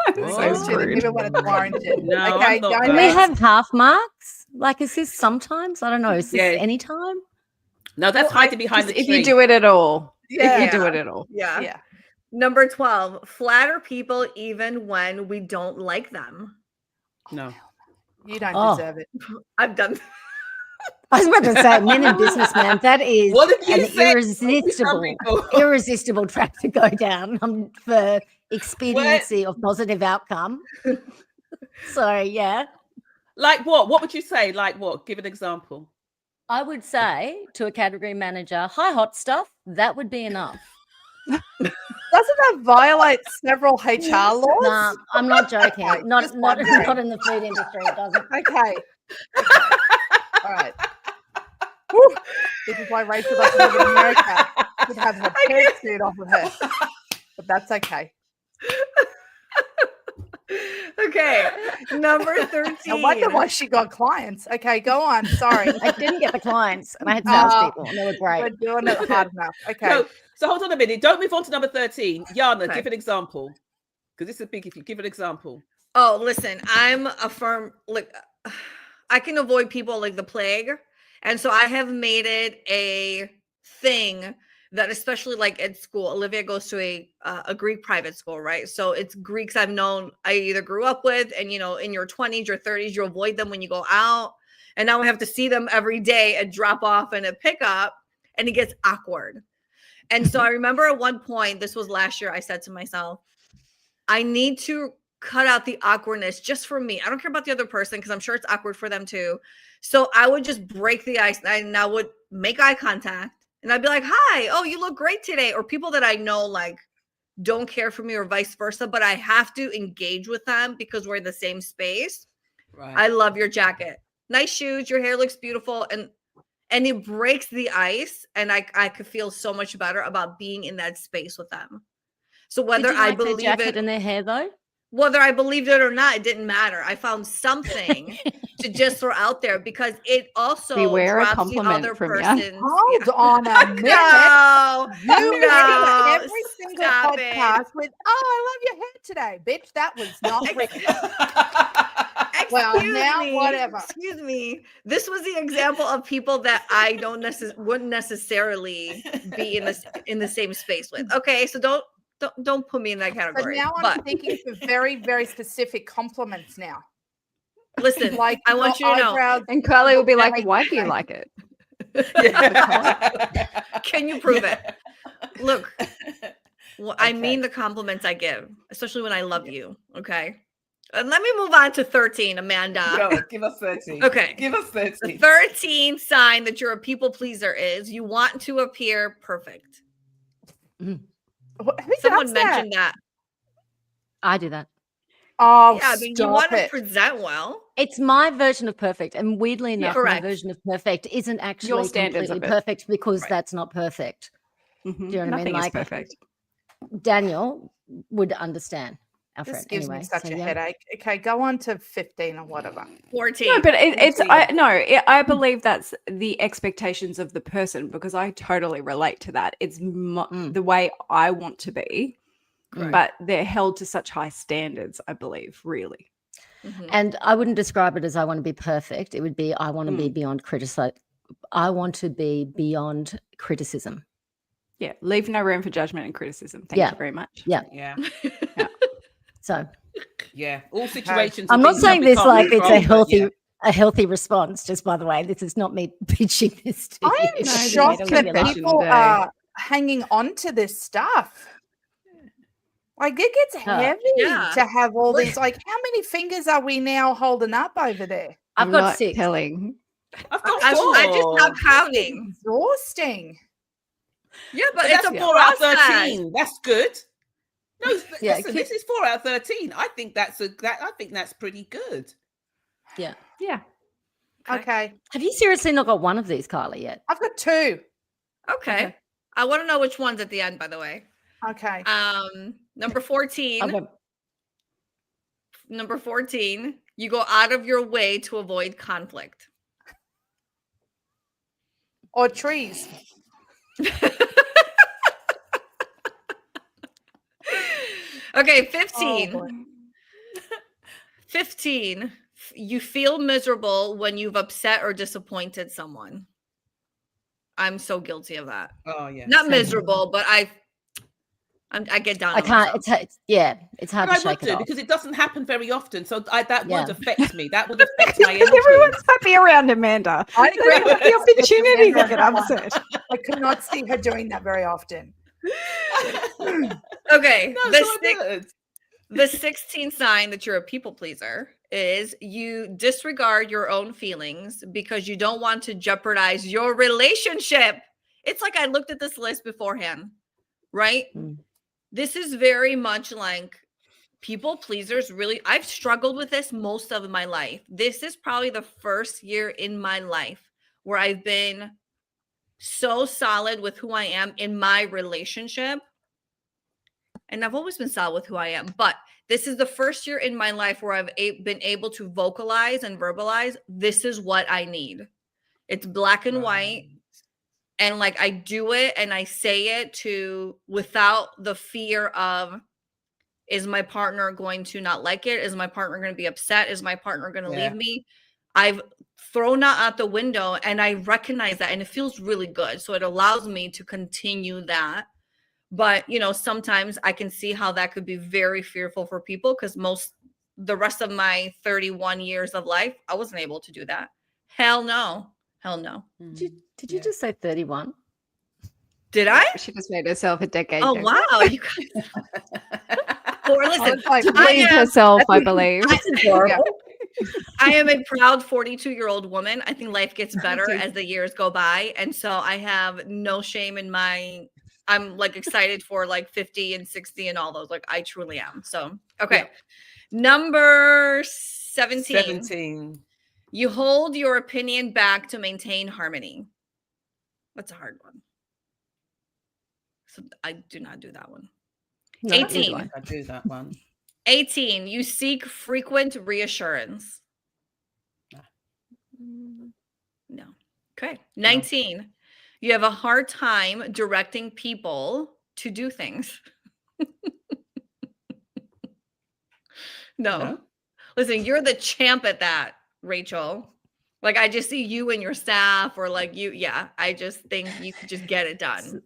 Speaker 2: Even when it's warranted.
Speaker 4: No,
Speaker 2: okay,
Speaker 3: Can we have half marks? Like, is this sometimes? I don't know. Is this any time?
Speaker 4: No, that's hiding behind the tree.
Speaker 5: If you do it at all.
Speaker 2: Yeah.
Speaker 5: If you do it at all.
Speaker 1: Yeah. Number 12. Flatter people even when we don't like them.
Speaker 4: No.
Speaker 2: You don't deserve it.
Speaker 1: I've done.
Speaker 3: I was about to say, men in business, man, that is an irresistible track to go down for expediency of positive outcome. So, yeah.
Speaker 4: Like what? What would you say? Like what? Give an example.
Speaker 3: I would say to a category manager, hi, hot stuff. That would be enough.
Speaker 2: Doesn't that violate several HR laws?
Speaker 3: Nah, I'm not joking. Not in the food industry. It doesn't.
Speaker 2: Okay. All right. Woo. This is why Rachel doesn't live in America. She'd have her pants suit off of her. But that's okay.
Speaker 1: Okay. Okay, number 13.
Speaker 2: I wonder why she got clients. Okay, go on. Sorry.
Speaker 3: I didn't get the clients, and I had salespeople, and they were great.
Speaker 2: We're doing it hard enough. Okay.
Speaker 4: No, so hold on a minute. Don't move on to number 13. Yana,
Speaker 1: Okay.
Speaker 4: give an example. Because this is big. If you give an example.
Speaker 1: Oh, listen, I'm a firm, like, I can avoid people like the plague. And so I have made it a thing that, especially like at school, Olivia goes to a Greek private school, right? So it's Greeks I've known, I either grew up with, and, you know, in your 20s, your 30s, you avoid them when you go out. And now I have to see them every day at drop off and at pickup, and it gets awkward. And so I remember at one point, this was last year, I said to myself, I need to cut out the awkwardness just for me. I don't care about the other person because I'm sure it's awkward for them too. So I would just break the ice, and I would make eye contact, and I'd be like, hi, oh, you look great today. Or people that I know like don't care for me or vice versa, but I have to engage with them because we're in the same space.
Speaker 4: Right.
Speaker 1: I love your jacket. Nice shoes. Your hair looks beautiful. And it breaks the ice, and I could feel so much better about being in that space with them. So whether
Speaker 3: Did you like
Speaker 1: I believe
Speaker 3: their jacket
Speaker 1: it,
Speaker 3: and their hair though?
Speaker 1: whether I believed it or not, it didn't matter. I found something to just throw out there because it also
Speaker 5: Beware a
Speaker 1: drops the
Speaker 5: compliment
Speaker 1: other
Speaker 5: from you.
Speaker 1: person's.
Speaker 2: Hold on a minute.
Speaker 1: No,
Speaker 2: You
Speaker 1: no,
Speaker 2: end every single
Speaker 1: stop
Speaker 2: podcast with, "Oh, I love your hair today, bitch." That was not written. Well,
Speaker 1: Excuse
Speaker 2: now
Speaker 1: me,
Speaker 2: whatever.
Speaker 1: Excuse me. This was the example of people that I wouldn't necessarily be in the same space with. Okay, so don't put me in that
Speaker 2: But
Speaker 1: category.
Speaker 2: now I'm thinking for very, very specific compliments now.
Speaker 1: Listen,
Speaker 2: Like
Speaker 1: I want you
Speaker 2: your
Speaker 1: to know.
Speaker 2: eyebrows.
Speaker 5: And Carly will be like, why do you like it?
Speaker 1: Can you prove it? Look, I mean the compliments I give, especially when I love you. Okay. And let me move on to 13, Amanda.
Speaker 4: Go, give us 13.
Speaker 1: Okay.
Speaker 4: Give us 13.
Speaker 1: The 13th sign that you're a people pleaser is you want to appear perfect.
Speaker 2: Who
Speaker 1: Someone
Speaker 2: does that?
Speaker 1: mentioned that.
Speaker 3: I do that.
Speaker 2: Oh,
Speaker 1: Yeah, I mean, you
Speaker 2: stop
Speaker 1: want to
Speaker 2: it.
Speaker 1: present well.
Speaker 3: It's my version of perfect, and weirdly enough, my
Speaker 1: correct.
Speaker 3: version of perfect isn't actually
Speaker 5: standards of
Speaker 3: completely
Speaker 5: it.
Speaker 3: perfect because
Speaker 1: Right.
Speaker 3: that's not perfect.
Speaker 5: Mhm.
Speaker 3: Do you know what I mean?
Speaker 5: Nothing is
Speaker 3: Like
Speaker 5: perfect.
Speaker 3: Daniel would understand. Our
Speaker 2: This
Speaker 3: friend,
Speaker 2: gives
Speaker 3: anyway.
Speaker 2: me such
Speaker 3: so,
Speaker 2: a
Speaker 3: yeah.
Speaker 2: headache. Okay, go on to 15 or whatever.
Speaker 1: 14.
Speaker 5: No, but it's
Speaker 1: 14.
Speaker 5: I believe that's the expectations of the person because I totally relate to that. It's the way I want to be,
Speaker 1: Correct.
Speaker 5: but they're held to such high standards. I believe, really.
Speaker 1: Mhm.
Speaker 3: And I wouldn't describe it as I want to be perfect. It would be I want to be beyond I want to be beyond criticism.
Speaker 5: Yeah, leave no room for judgment and criticism. Thank
Speaker 3: Yeah.
Speaker 5: you very much.
Speaker 3: Yeah.
Speaker 4: Yeah.
Speaker 3: So
Speaker 4: Yeah. All situations.
Speaker 3: I'm
Speaker 4: and
Speaker 3: not
Speaker 4: things that
Speaker 3: saying
Speaker 4: we
Speaker 3: this
Speaker 4: can't
Speaker 3: like it's
Speaker 4: control, but
Speaker 3: a healthy response. Just by the way, this is not me pitching this to
Speaker 2: I'm
Speaker 3: you.
Speaker 5: No,
Speaker 2: shocked
Speaker 5: it's
Speaker 2: that
Speaker 5: a confession
Speaker 2: people
Speaker 5: day.
Speaker 2: are hanging on to this stuff. Like it gets heavy
Speaker 1: Yeah.
Speaker 2: to have all these. Like, how many fingers are we now holding up over there?
Speaker 3: I've
Speaker 5: I'm
Speaker 3: got
Speaker 5: not
Speaker 3: 6.
Speaker 5: telling.
Speaker 4: I've got
Speaker 1: I just
Speaker 4: four.
Speaker 1: stopped counting.
Speaker 2: Exhausting.
Speaker 1: Yeah, but
Speaker 4: But
Speaker 1: it's
Speaker 4: that's
Speaker 1: a
Speaker 4: 4 out of
Speaker 1: process.
Speaker 4: 13. That's good. No,
Speaker 3: Yeah,
Speaker 4: listen, this is 4 out of 13. I think that's pretty good.
Speaker 3: Yeah.
Speaker 5: Yeah.
Speaker 2: Okay.
Speaker 3: Have you seriously not got one of these, Carly, yet?
Speaker 2: I've got 2.
Speaker 1: Okay. I want to know which one's at the end, by the way.
Speaker 2: Okay.
Speaker 1: Number 14.
Speaker 3: Okay.
Speaker 1: Number 14. You go out of your way to avoid conflict.
Speaker 2: Or trees.
Speaker 1: Okay,
Speaker 2: Oh,
Speaker 1: 15.
Speaker 2: boy.
Speaker 1: 15. You feel miserable when you've upset or disappointed someone. I'm so guilty of that.
Speaker 4: Oh yeah.
Speaker 1: Not
Speaker 3: Same.
Speaker 1: miserable, but I get down.
Speaker 3: I
Speaker 1: on
Speaker 3: can't.
Speaker 1: myself.
Speaker 3: It's hard
Speaker 4: But
Speaker 3: to
Speaker 4: I would
Speaker 3: shake it
Speaker 4: do
Speaker 3: off.
Speaker 4: because it doesn't happen very often. So that
Speaker 3: Yeah.
Speaker 4: would affect me. That would affect my energy.
Speaker 5: Everyone's happy around Amanda.
Speaker 2: I
Speaker 5: They don't have the opportunity to get upset.
Speaker 2: I could not see her doing that very often.
Speaker 1: Okay.
Speaker 4: No,
Speaker 1: the
Speaker 4: so good.
Speaker 1: The 16th sign that you're a people pleaser is you disregard your own feelings because you don't want to jeopardize your relationship. It's like I looked at this list beforehand, right?
Speaker 3: Mm.
Speaker 1: This is very much like people pleasers. Really, I've struggled with this most of my life. This is probably the first year in my life where I've been so solid with who I am in my relationship. and I've always been solid with who I am, but this is the first year in my life where I've been able to vocalize and verbalize, this is what I need. It's black and white. And like, I do it and I say it without the fear of, is my partner going to not like it? Is my partner going to be upset? Is my partner going to leave me? I've thrown that out the window, and I recognize that, and it feels really good. So it allows me to continue that. But, you know, sometimes I can see how that could be very fearful for people, because the rest of my 31 years of life, I wasn't able to do that. Hell no.
Speaker 3: Did you just say 31?
Speaker 1: Did I?
Speaker 5: She just made herself a decade.
Speaker 1: Oh,
Speaker 5: younger.
Speaker 1: wow. You guys. Or listen,
Speaker 5: To please herself, I believe.
Speaker 1: I am a proud 42-year-old woman. I think life gets better as the years go by. And so I have no shame in I'm like excited for like 50 and 60 and all those. Like, I truly am. So, okay.
Speaker 4: Yeah.
Speaker 1: Number 17.
Speaker 4: 17.
Speaker 1: You hold your opinion back to maintain harmony. That's a hard one. So I do not do that one.
Speaker 3: No,
Speaker 1: 18.
Speaker 4: I do that one.
Speaker 1: 18. You seek frequent reassurance. No. Okay. 19. You have a hard time directing people to do things. No. Listen, you're the champ at that, Rachel. Like, I just see you and your staff, or like you. Yeah, I just think you could just get it done.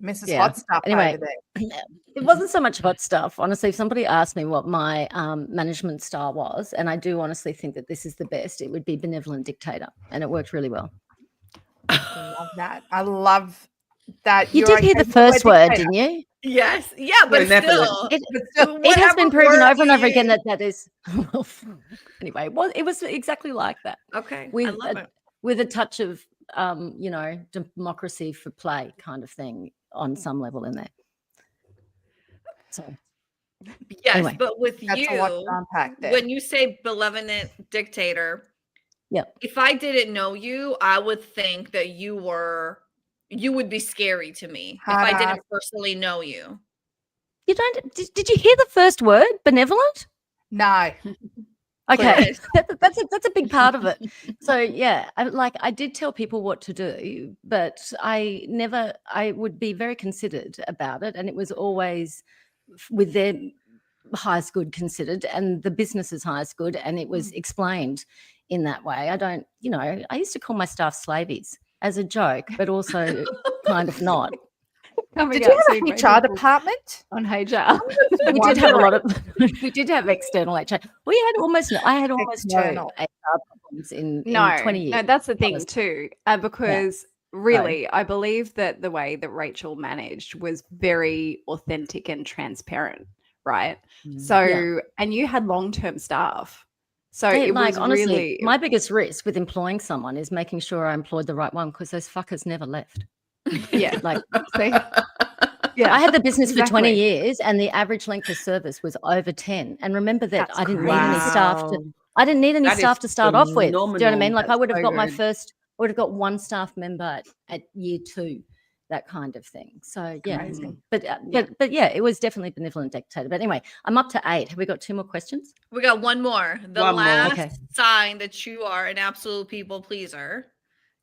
Speaker 2: Mrs. Hot Stuff
Speaker 3: Anyway,
Speaker 2: over there.
Speaker 3: it wasn't so much hot stuff. Honestly, if somebody asked me what my management style was, and I do honestly think that this is the best, it would be benevolent dictator, and it worked really well.
Speaker 2: I love that. I love that.
Speaker 3: You did hear the first word, didn't you?
Speaker 1: Yes. Yeah, but still.
Speaker 3: It has been proven over and over again that is. Anyway, it was exactly like that.
Speaker 1: Okay.
Speaker 3: With
Speaker 1: I love it.
Speaker 3: With a touch of, you know, democracy for play kind of thing on some level in there. So,
Speaker 1: yes,
Speaker 3: anyway.
Speaker 1: but with
Speaker 2: That's a lot to
Speaker 1: you,
Speaker 2: unpack there.
Speaker 1: when you say benevolent dictator, if I didn't know you, I would think that you would be scary to me if I didn't personally know you.
Speaker 3: You don't? Did you hear the first word, benevolent?
Speaker 2: No.
Speaker 3: Okay, that's a big part of it. So yeah, I did tell people what to do, but I would be very considered about it, and it was always with their highest good considered and the business's highest good, and it was explained in that way. I used to call my staff slavies as a joke, but also kind of not.
Speaker 2: Did you have an HR department
Speaker 5: on HR?
Speaker 3: We did have a lot of. We did have external HR. I had almost no HR problems in 20 years.
Speaker 5: No, that's the thing too, because really, I believe that the way that Rachel managed was very authentic and transparent, right? So, and you had long-term staff. So it was
Speaker 3: honestly,
Speaker 5: really
Speaker 3: my biggest risk with employing someone is making sure I employed the right one, because those fuckers never left.
Speaker 5: Yeah,
Speaker 3: like
Speaker 5: yeah,
Speaker 3: I had the business for 20 years, and the average length of service was over 10. And remember that I didn't need any staff to. I didn't need any staff to start off with. Do you know what I mean? Like, I would have got would have got one staff member at year 2, that kind of thing. So yeah,
Speaker 2: Amazing.
Speaker 3: but yeah, it was definitely benevolent dictator. But anyway, I'm up to 8. Have we got 2 more questions?
Speaker 1: We got one more. The last sign that you are an absolute people pleaser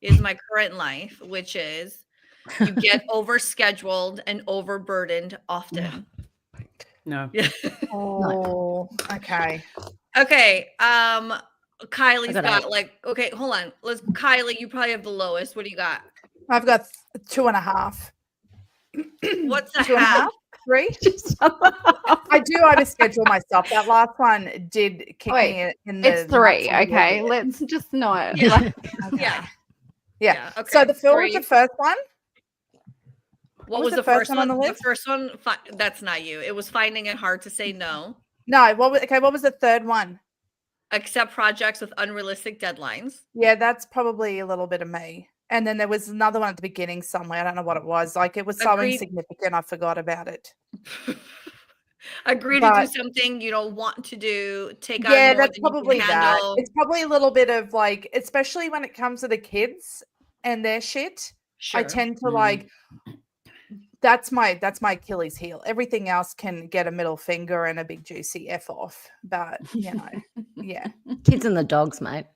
Speaker 1: is my current life, which is you get overscheduled and overburdened often.
Speaker 4: No.
Speaker 2: Oh, okay.
Speaker 1: Okay. Kylie's got okay, hold on. Kylie, you probably have the lowest. What do you got?
Speaker 2: I've got 2.5.
Speaker 1: What's a
Speaker 2: 2.5?
Speaker 1: half?
Speaker 2: 3? I do overschedule myself. That last one did kick me in the.
Speaker 5: It's 3. Okay, let's just not.
Speaker 1: Yeah.
Speaker 2: Okay. So what was the first one?
Speaker 1: What was the first one on the list? The first one, that's not you. It was finding it hard to say no.
Speaker 2: No. What was the third one?
Speaker 1: Accept projects with unrealistic deadlines.
Speaker 2: Yeah, that's probably a little bit of me. And then there was another one at the beginning somewhere. I don't know what it was. Like, it was so insignificant, I forgot about it.
Speaker 1: Agree to do something you don't want to do. Take on more
Speaker 2: that's
Speaker 1: than
Speaker 2: probably
Speaker 1: you can
Speaker 2: that.
Speaker 1: handle.
Speaker 2: It's probably a little bit of like, especially when it comes to the kids and their shit. Sure. I tend to that's my Achilles heel. Everything else can get a middle finger and a big juicy F off. But you know, yeah.
Speaker 3: Kids and the dogs, mate.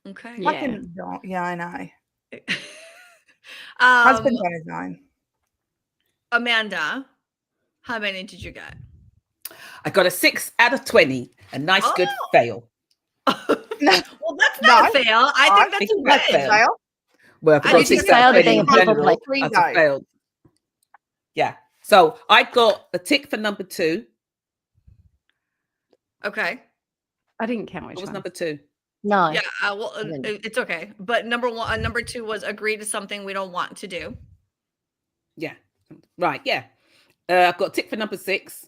Speaker 1: Okay.
Speaker 5: Yeah.
Speaker 2: Fucking don't. Yeah, I know. Husband's on his own.
Speaker 1: Amanda, how many did you get?
Speaker 4: I got a 6 out of 20. A nice, good fail.
Speaker 1: Well, that's not a fail. I think that's a win.
Speaker 2: Fail.
Speaker 4: Well,
Speaker 1: I
Speaker 4: I've got
Speaker 1: think
Speaker 4: 6
Speaker 1: you
Speaker 4: out of
Speaker 3: failed
Speaker 4: 20
Speaker 3: being
Speaker 4: in
Speaker 3: a people
Speaker 4: general.
Speaker 2: player.
Speaker 4: That's a failed. Yeah. So I got a tick for number 2.
Speaker 1: Okay.
Speaker 5: I didn't count which
Speaker 4: What was
Speaker 5: one.
Speaker 4: number 2?
Speaker 3: No.
Speaker 1: Yeah. Well,
Speaker 3: didn't.
Speaker 1: it's okay. But number 2 was agree to something we don't want to do.
Speaker 4: Yeah. Right. Yeah. I've got a tick for number 6.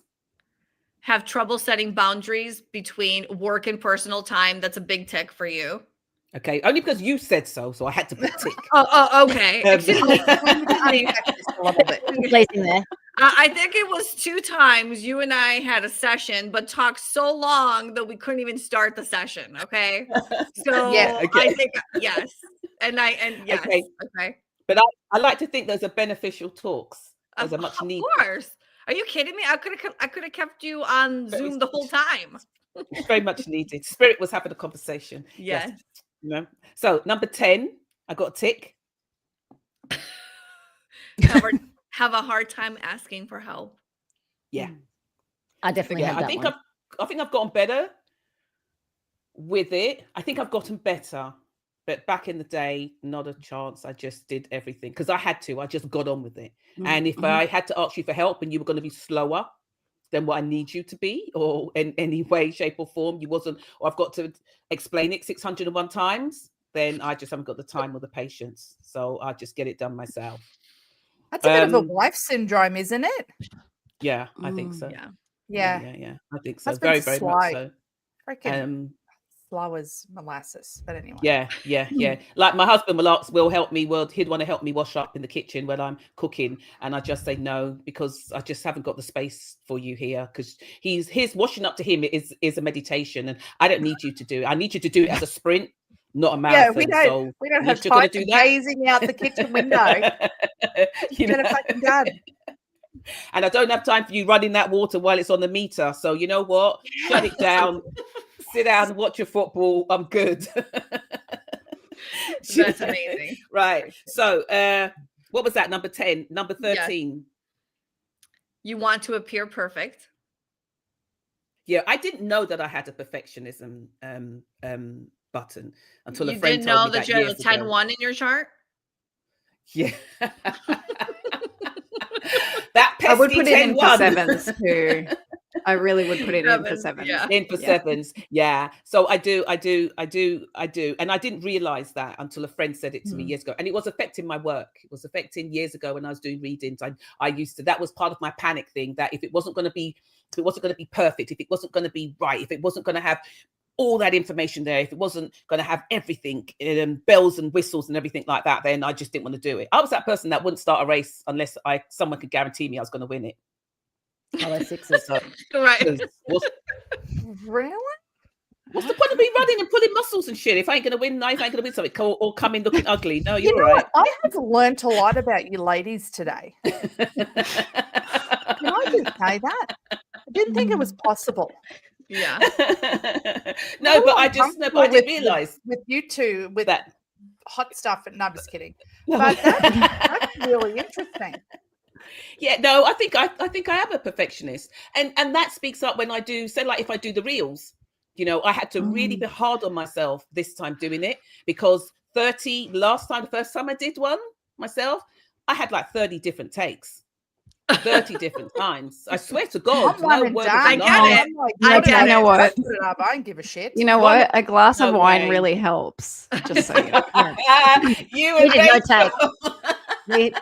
Speaker 1: Have trouble setting boundaries between work and personal time. That's a big tick for you.
Speaker 4: Okay. Only because you said so. So I had to put tick.
Speaker 1: Oh, okay. Excuse me.
Speaker 2: A little bit.
Speaker 3: Placing there.
Speaker 1: I think it was 2 times you and I had a session, but talked so long that we couldn't even start the session. Okay. So
Speaker 2: Yeah,
Speaker 1: I think yes. And yes. Okay.
Speaker 4: But I like to think those are beneficial talks. Those are much needed.
Speaker 1: Of course. Are you kidding me? I could have kept you on Zoom the whole time.
Speaker 4: Very much needed. Spirit was having a conversation.
Speaker 1: Yes.
Speaker 4: You know? So number 10, I got a tick.
Speaker 1: Have a hard time asking for help.
Speaker 4: Yeah.
Speaker 3: I definitely had that one.
Speaker 4: I think I've gotten better with it. I think I've gotten better. But back in the day, not a chance. I just did everything because I had to. I just got on with it. And if I had to ask you for help and you were going to be slower than what I need you to be, or in any way, shape, or form, you wasn't, or I've got to explain it 601 times, then I just haven't got the time or the patience. So I just get it done myself.
Speaker 2: That's a bit of a wife syndrome, isn't it?
Speaker 4: Yeah, I think so.
Speaker 2: Yeah.
Speaker 4: I think so.
Speaker 2: Husband's
Speaker 4: Very
Speaker 2: slow.
Speaker 4: much so.
Speaker 2: Freaking slow as molasses. But anyway.
Speaker 4: Yeah. Like my husband will help me. He'd want to help me wash up in the kitchen when I'm cooking, and I just say no because I just haven't got the space for you here. Because his washing up to him is a meditation, and I don't need you to do it. I need you to do it as a sprint, not a marathon.
Speaker 2: Yeah, we don't have time to gazing out the kitchen window. Get a fucking done.
Speaker 4: And I don't have time for you running that water while it's on the meter. So you know what? Shut it down. Sit down and watch your football. I'm good.
Speaker 1: That's amazing.
Speaker 4: Right. So what was that? Number 10. Number 13.
Speaker 1: Yes. You want to appear perfect.
Speaker 4: Yeah, I didn't know that I had a perfectionism button until a friend told me that.
Speaker 1: You didn't know that you had a 10-1 in your chart?
Speaker 4: Yeah. That pesky
Speaker 5: I would put it in for
Speaker 4: 10-1.
Speaker 5: 7s too. I really would put it in for 7s.
Speaker 1: Yeah.
Speaker 4: In for 7s. Yeah. So I do. And I didn't realize that until a friend said it to me years ago. And it was affecting my work. It was affecting years ago when I was doing readings. I used to, that was part of my panic thing, that if it wasn't going to be perfect, if it wasn't going to be right, if it wasn't going to have all that information there, if it wasn't going to have everything, bells and whistles and everything like that, then I just didn't want to do it. I was that person that wouldn't start a race unless someone could guarantee me I was going to win it.
Speaker 3: Oh, those 6s.
Speaker 4: So,
Speaker 1: Right.
Speaker 2: Really?
Speaker 4: What's the point of me running and pulling muscles and shit if I ain't going to win? I ain't going to win something or come in looking ugly. No, you're
Speaker 2: You know
Speaker 4: right.
Speaker 2: what? I have learnt a lot about you ladies today. Can I just say that? I didn't think it was possible.
Speaker 1: Yeah.
Speaker 4: No, but I didn't realize
Speaker 2: with you two with
Speaker 4: that
Speaker 2: hot stuff. No, I'm just kidding. But that's really interesting.
Speaker 4: Yeah, no, I think I am a perfectionist, and that speaks up when I do. Say, like if I do the reels, you know, I had to really be hard on myself this time doing it because the first time I did one myself, I had like 30 different takes. 30 different times. I swear to God. No word of
Speaker 1: I
Speaker 4: a
Speaker 1: get
Speaker 4: lie.
Speaker 1: it.
Speaker 2: I
Speaker 1: get
Speaker 5: know what?
Speaker 2: I put it up. I don't give a shit.
Speaker 5: You know what? A glass of
Speaker 4: No
Speaker 5: wine
Speaker 4: way.
Speaker 5: really helps. Just so you know.
Speaker 4: You
Speaker 3: We
Speaker 4: and
Speaker 3: did no
Speaker 4: Rachel.
Speaker 3: take.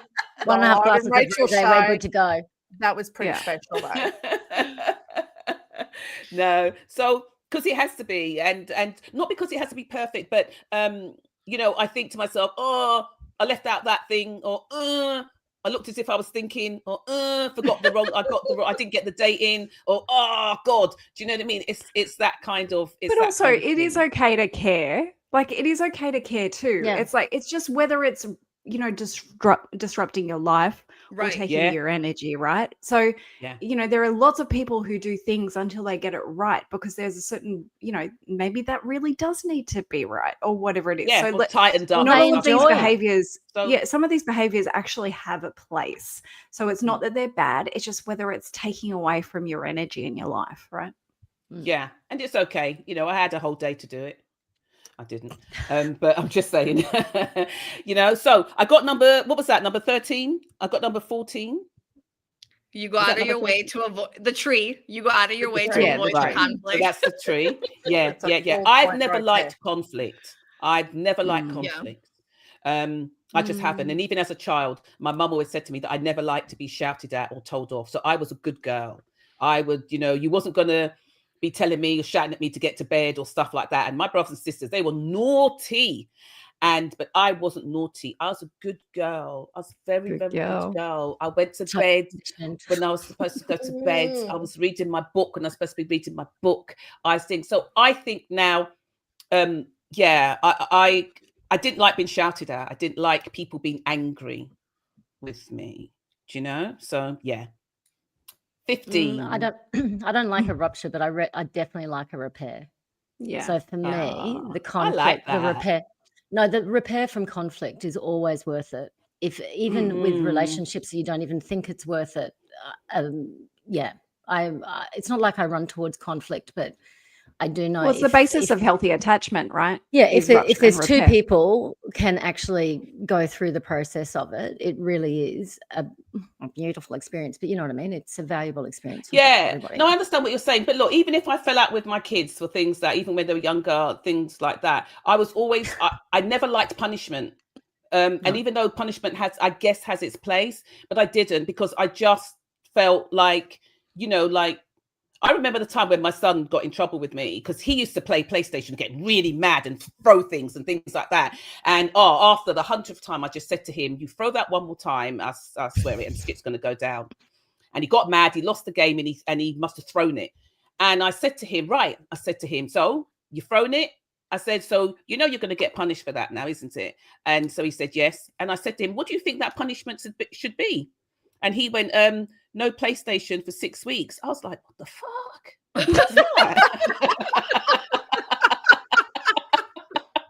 Speaker 3: 1.5 glasses of
Speaker 2: Rachel's
Speaker 3: rosé, we're good to go.
Speaker 2: That was pretty
Speaker 5: Yeah.
Speaker 2: special, though.
Speaker 4: No, so because it has to be, and not because it has to be perfect, but you know, I think to myself, oh, I left out that thing, or I looked as if I was thinking, or forgot the wrong. I didn't get the date in, or oh God, do you know what I mean? It's that kind of.
Speaker 5: But also, it is okay to care. Like, it is okay to care too.
Speaker 3: Yeah.
Speaker 5: It's like, it's just whether it's, you know, disrupting your life or
Speaker 1: Right.
Speaker 5: taking
Speaker 4: Yeah.
Speaker 5: your energy, right? So,
Speaker 4: Yeah.
Speaker 5: you know, there are lots of people who do things until they get it right because there's a certain, you know, maybe that really does need to be right or whatever it is.
Speaker 4: Yeah,
Speaker 5: So
Speaker 4: or tightened up.
Speaker 5: not
Speaker 3: They
Speaker 5: all of these
Speaker 3: enjoy it.
Speaker 5: behaviors,
Speaker 4: So-
Speaker 5: some of these behaviors actually have a place. So it's not that they're bad, it's just whether it's taking away from your energy in your life, right?
Speaker 4: Yeah, and it's okay. You know, I had a whole day to do it. I didn't. But I'm just saying, you know, so I got what was that? Number 13? I got number 14.
Speaker 1: You go
Speaker 4: Is
Speaker 1: out
Speaker 4: that
Speaker 1: of your
Speaker 4: number
Speaker 1: way to avoid the tree. You go out of your way to
Speaker 2: tree,
Speaker 1: avoid
Speaker 4: right.
Speaker 1: the conflict.
Speaker 4: So that's the tree. Yeah,
Speaker 2: It's a
Speaker 4: yeah.
Speaker 2: 4
Speaker 4: I've
Speaker 2: point
Speaker 4: never
Speaker 2: right
Speaker 4: liked conflict. I've never liked
Speaker 5: Mm.
Speaker 1: Yeah.
Speaker 4: conflict. I just haven't. And even as a child, my mum always said to me that I never liked to be shouted at or told off. So I was a good girl. I would, you know, you wasn't going to be telling me or shouting at me to get to bed or stuff like that. And my brothers and sisters, they were naughty. But I wasn't naughty. I was a good girl. I was very,
Speaker 5: Good
Speaker 4: very
Speaker 5: girl.
Speaker 4: good girl. I went to
Speaker 3: Top
Speaker 4: bed
Speaker 3: percent.
Speaker 4: when I was supposed to go to bed. I was reading my book when I was supposed to be reading my book. I think so. I think now, yeah, I didn't like being shouted at. I didn't like people being angry with me. Do you know? So yeah. 15.
Speaker 3: I don't like a rupture, but I definitely like a repair.
Speaker 5: Yeah.
Speaker 3: So for me,
Speaker 4: Ah,
Speaker 3: the
Speaker 4: I like
Speaker 3: conflict, the
Speaker 4: that.
Speaker 3: repair, no, the repair from conflict is always worth it. If even with
Speaker 4: Mm-mm.
Speaker 3: relationships, you don't even think it's worth it. Yeah, it's not like I run towards conflict, but I do know.
Speaker 5: Well, it's the basis of healthy attachment, right?
Speaker 3: Yeah,
Speaker 5: Is
Speaker 3: if
Speaker 5: rupture and
Speaker 3: there's two
Speaker 5: repair.
Speaker 3: people can actually go through the process of it, it really is a beautiful experience. But you know what I mean? It's a valuable experience. For
Speaker 4: Yeah,
Speaker 3: everybody.
Speaker 4: no, I understand what you're saying. But look, even if I fell out with my kids for things that, even when they were younger, things like that, I was always, I never liked punishment. And even though punishment I guess has its place, but I didn't, because I just felt like, you know, like, I remember the time when my son got in trouble with me because he used to play PlayStation, get really mad and throw things and things like that. And after the 100th time, I just said to him, you throw that one more time, I swear it, and Skip's going to go down. And he got mad, he lost the game, and he must have thrown it. And I said to him, right, I said to him, so you've thrown it? I said, so you know you're going to get punished for that now, isn't it? And so he said, yes. And I said to him, what do you think that punishment should be? And he went, no PlayStation for 6 weeks. I was like, what the fuck? What's that?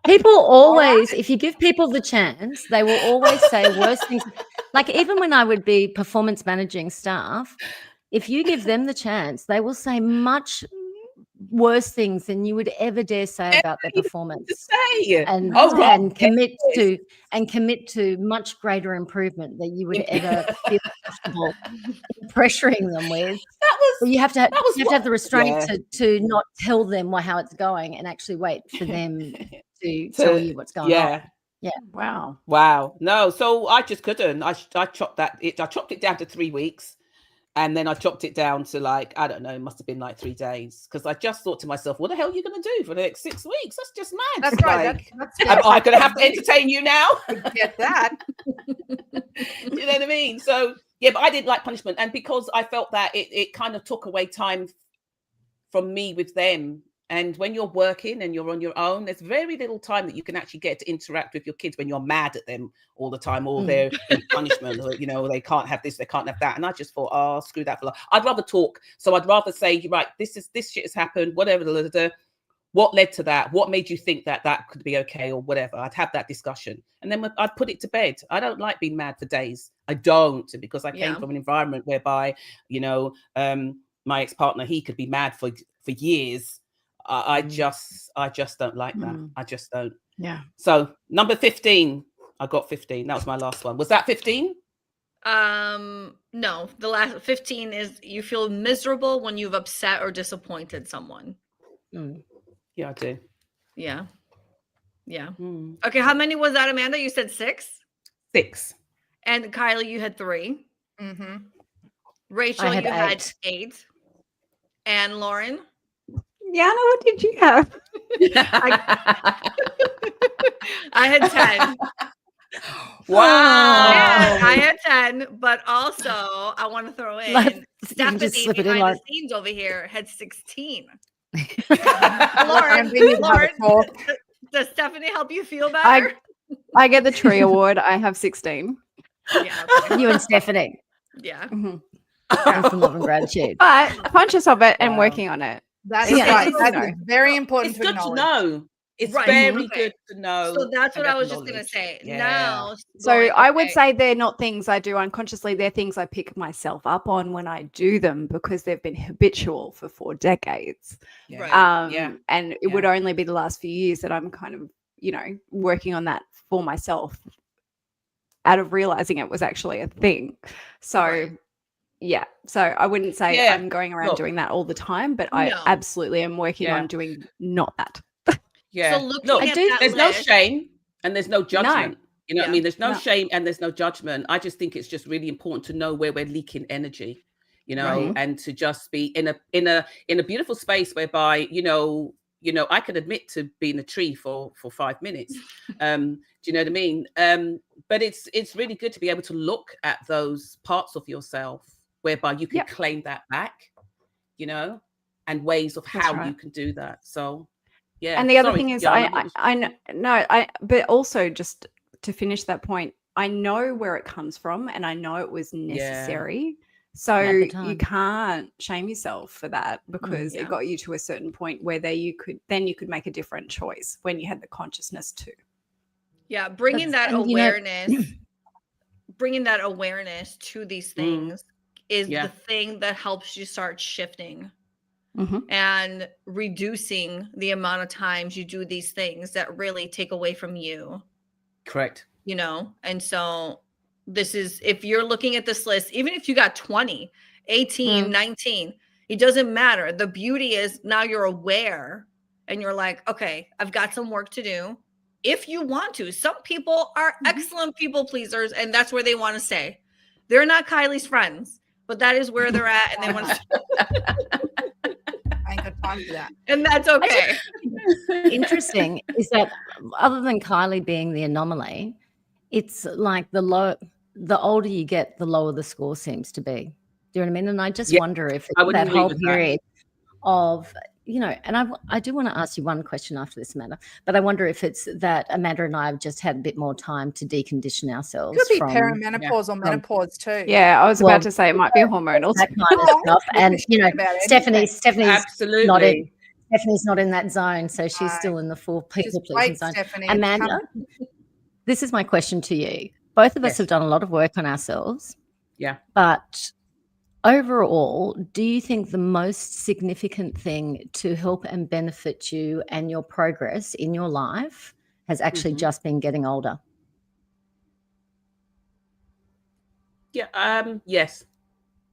Speaker 3: People always, if you give people the chance, they will always say worse things. Like even when I would be performance managing staff, if you give them the chance, they will say much worse things than you would ever dare say about their performance, and commit to much greater improvement that you would ever feel comfortable pressuring them with. But you have to have the restraint to not tell them how it's going and actually wait for them to tell you what's going on. Yeah.
Speaker 5: Wow.
Speaker 4: No, so I just couldn't. I chopped it down to 3 weeks. And then I chopped it down to like, I don't know, it must have been like 3 days. Because I just thought to myself, what the hell are you going to do for the next 6 weeks? That's just mad.
Speaker 2: That's right.
Speaker 4: Like,
Speaker 2: That's
Speaker 4: am I going to have to entertain you now?
Speaker 2: Get that.
Speaker 4: You know what I mean? So, yeah, but I didn't like punishment. And because I felt that it kind of took away time from me with them. And when you're working and you're on your own, there's very little time that you can actually get to interact with your kids when you're mad at them all the time, or they're in punishment, or, you know, they can't have this, they can't have that. And I just thought, oh, screw that. I'd rather talk. So I'd rather say, right, this shit has happened, whatever. What led to that? What made you think that could be okay, or whatever? I'd have that discussion. And then I'd put it to bed. I don't like being mad for days. I don't, because I came from an environment whereby, you know, my ex-partner, he could be mad for years. I just don't like that. I just don't.
Speaker 5: Yeah.
Speaker 4: So number 15, I got 15. That was my last one. Was that 15?
Speaker 1: No, the last 15 is you feel miserable when you've upset or disappointed someone.
Speaker 4: Yeah, I do.
Speaker 1: Yeah. Okay, how many was that, Amanda? You said 6?
Speaker 4: 6.
Speaker 1: And Kylie, you had 3.
Speaker 2: Mm-hmm.
Speaker 1: Rachel,
Speaker 3: you
Speaker 1: had 8. And Lauren?
Speaker 5: Yana, what did you have?
Speaker 1: I had 10.
Speaker 4: Wow.
Speaker 1: Yeah, I had 10, but also I want to throw in Stephanie behind the scenes over here had 16. Lauren, does Stephanie help you feel better?
Speaker 5: I get the tree award. I have 16.
Speaker 1: Yeah. Okay.
Speaker 3: You and Stephanie.
Speaker 1: Yeah.
Speaker 5: Mhm.
Speaker 3: And some love and gratitude.
Speaker 5: But conscious of it and
Speaker 4: Wow.
Speaker 5: working on it.
Speaker 2: That's
Speaker 3: Yeah.
Speaker 2: right.
Speaker 5: You
Speaker 2: That
Speaker 5: know.
Speaker 2: is very important
Speaker 4: It's
Speaker 2: to
Speaker 4: good to
Speaker 2: acknowledge.
Speaker 4: know. It's
Speaker 1: Right.
Speaker 4: very
Speaker 1: Okay.
Speaker 4: good to know.
Speaker 1: So that's what
Speaker 4: and
Speaker 1: I was just gonna
Speaker 4: acknowledge.
Speaker 1: say.
Speaker 4: Yeah.
Speaker 1: Now,
Speaker 5: So
Speaker 1: going,
Speaker 5: I would
Speaker 1: okay,
Speaker 5: say they're not things I do unconsciously. They're things I pick myself up on when I do them because they've been habitual for 4 decades.
Speaker 4: Yeah.
Speaker 1: Right.
Speaker 4: Yeah.
Speaker 5: And it would only be the last few years that I'm kind of, working on that for myself out of realizing it was actually a thing. So
Speaker 1: Right.
Speaker 5: yeah. So I wouldn't say
Speaker 4: Yeah.
Speaker 5: I'm going around
Speaker 4: Look.
Speaker 5: doing that all the time, but I
Speaker 1: No.
Speaker 5: absolutely am working
Speaker 4: Yeah.
Speaker 5: on doing not that.
Speaker 4: Yeah.
Speaker 1: So looking
Speaker 4: Look,
Speaker 1: at
Speaker 3: do-
Speaker 1: that
Speaker 4: there's no
Speaker 1: list,
Speaker 4: shame and there's no judgment. You know what I
Speaker 1: Yeah.
Speaker 4: mean? There's no
Speaker 5: No.
Speaker 4: shame and there's no judgment. I just think it's just really important to know where we're leaking energy,
Speaker 1: Right.
Speaker 4: and to just be in a beautiful space whereby, I can admit to being a tree for 5 minutes. Do you know what I mean? But it's really good to be able to look at those parts of yourself whereby you can
Speaker 5: Yep.
Speaker 4: claim that back, and ways of
Speaker 5: That's
Speaker 4: how
Speaker 5: right.
Speaker 4: you can do that. So yeah.
Speaker 5: And the other
Speaker 4: Sorry,
Speaker 5: thing is,
Speaker 4: Yana, what was-
Speaker 5: but also just to finish that point, I know where it comes from, and I know it was necessary. So
Speaker 3: At the
Speaker 5: you
Speaker 3: time.
Speaker 5: can't shame yourself for that because
Speaker 1: yeah.
Speaker 5: it got you to a certain point where you could make a different choice when you had the consciousness too.
Speaker 1: Yeah, bringing that
Speaker 3: And,
Speaker 1: awareness to these things is
Speaker 4: Yeah.
Speaker 1: the thing that helps you start shifting
Speaker 5: Mhm.
Speaker 1: and reducing the amount of times you do these things that really take away from you,
Speaker 4: Correct.
Speaker 1: And so this is, if you're looking at this list, even if you got 20, 18, 19, it doesn't matter. The beauty is now you're aware and you're like, okay, I've got some work to do. If you want to, some people are excellent people pleasers, and that's where they want to stay. They're not Kylie's friends, but that is where they're at, and they want to
Speaker 2: I ain't got time for that.
Speaker 1: and that's okay.
Speaker 3: Interesting is that other than Kylie being the anomaly, it's like the older you get, the lower the score seems to be. Do you know what I mean? And I just wonder if
Speaker 4: I would
Speaker 3: that
Speaker 4: agree
Speaker 3: whole
Speaker 4: with that.
Speaker 3: period of, and I do want to ask you one question after this, Amanda, but I wonder if it's that Amanda and I have just had a bit more time to decondition ourselves.
Speaker 2: Could be
Speaker 3: from
Speaker 2: perimenopause or menopause too.
Speaker 5: Yeah, I was
Speaker 3: Well,
Speaker 5: about to say it might be hormonal.
Speaker 3: that kind of stuff. And,
Speaker 2: about it.
Speaker 3: Stephanie's
Speaker 4: Absolutely.
Speaker 3: not in that zone, so she's still in the full people pleasing
Speaker 2: Wait,
Speaker 3: zone.
Speaker 2: Stephanie.
Speaker 3: Amanda, this is my question to you. Both of us
Speaker 4: Yes.
Speaker 3: have done a lot of work on ourselves.
Speaker 4: Yeah.
Speaker 3: But overall, do you think the most significant thing to help and benefit you and your progress in your life has actually just been getting older?
Speaker 4: Yeah. Yes.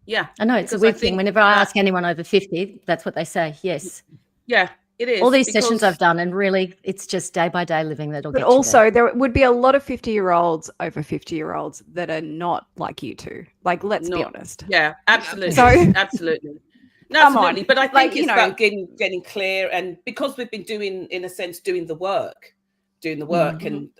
Speaker 4: Yeah.
Speaker 3: I know it's a
Speaker 4: Because I
Speaker 3: weird thing.
Speaker 4: think
Speaker 3: Whenever I
Speaker 4: that-
Speaker 3: ask anyone over 50, that's what they say. Yes.
Speaker 4: Yeah, it is.
Speaker 3: All these sessions
Speaker 4: because-
Speaker 3: I've done, and really it's just day by day living that'll
Speaker 5: But
Speaker 3: get you there.
Speaker 5: also, there would be a lot of 50-year-olds over 50-year-olds that are not like you two. Like, let's be honest.
Speaker 4: Yeah, absolutely.
Speaker 5: So-
Speaker 4: Absolutely. No,
Speaker 5: Come on.
Speaker 4: absolutely. But I think
Speaker 5: Like,
Speaker 4: it's about getting clear, and because we've been doing the work,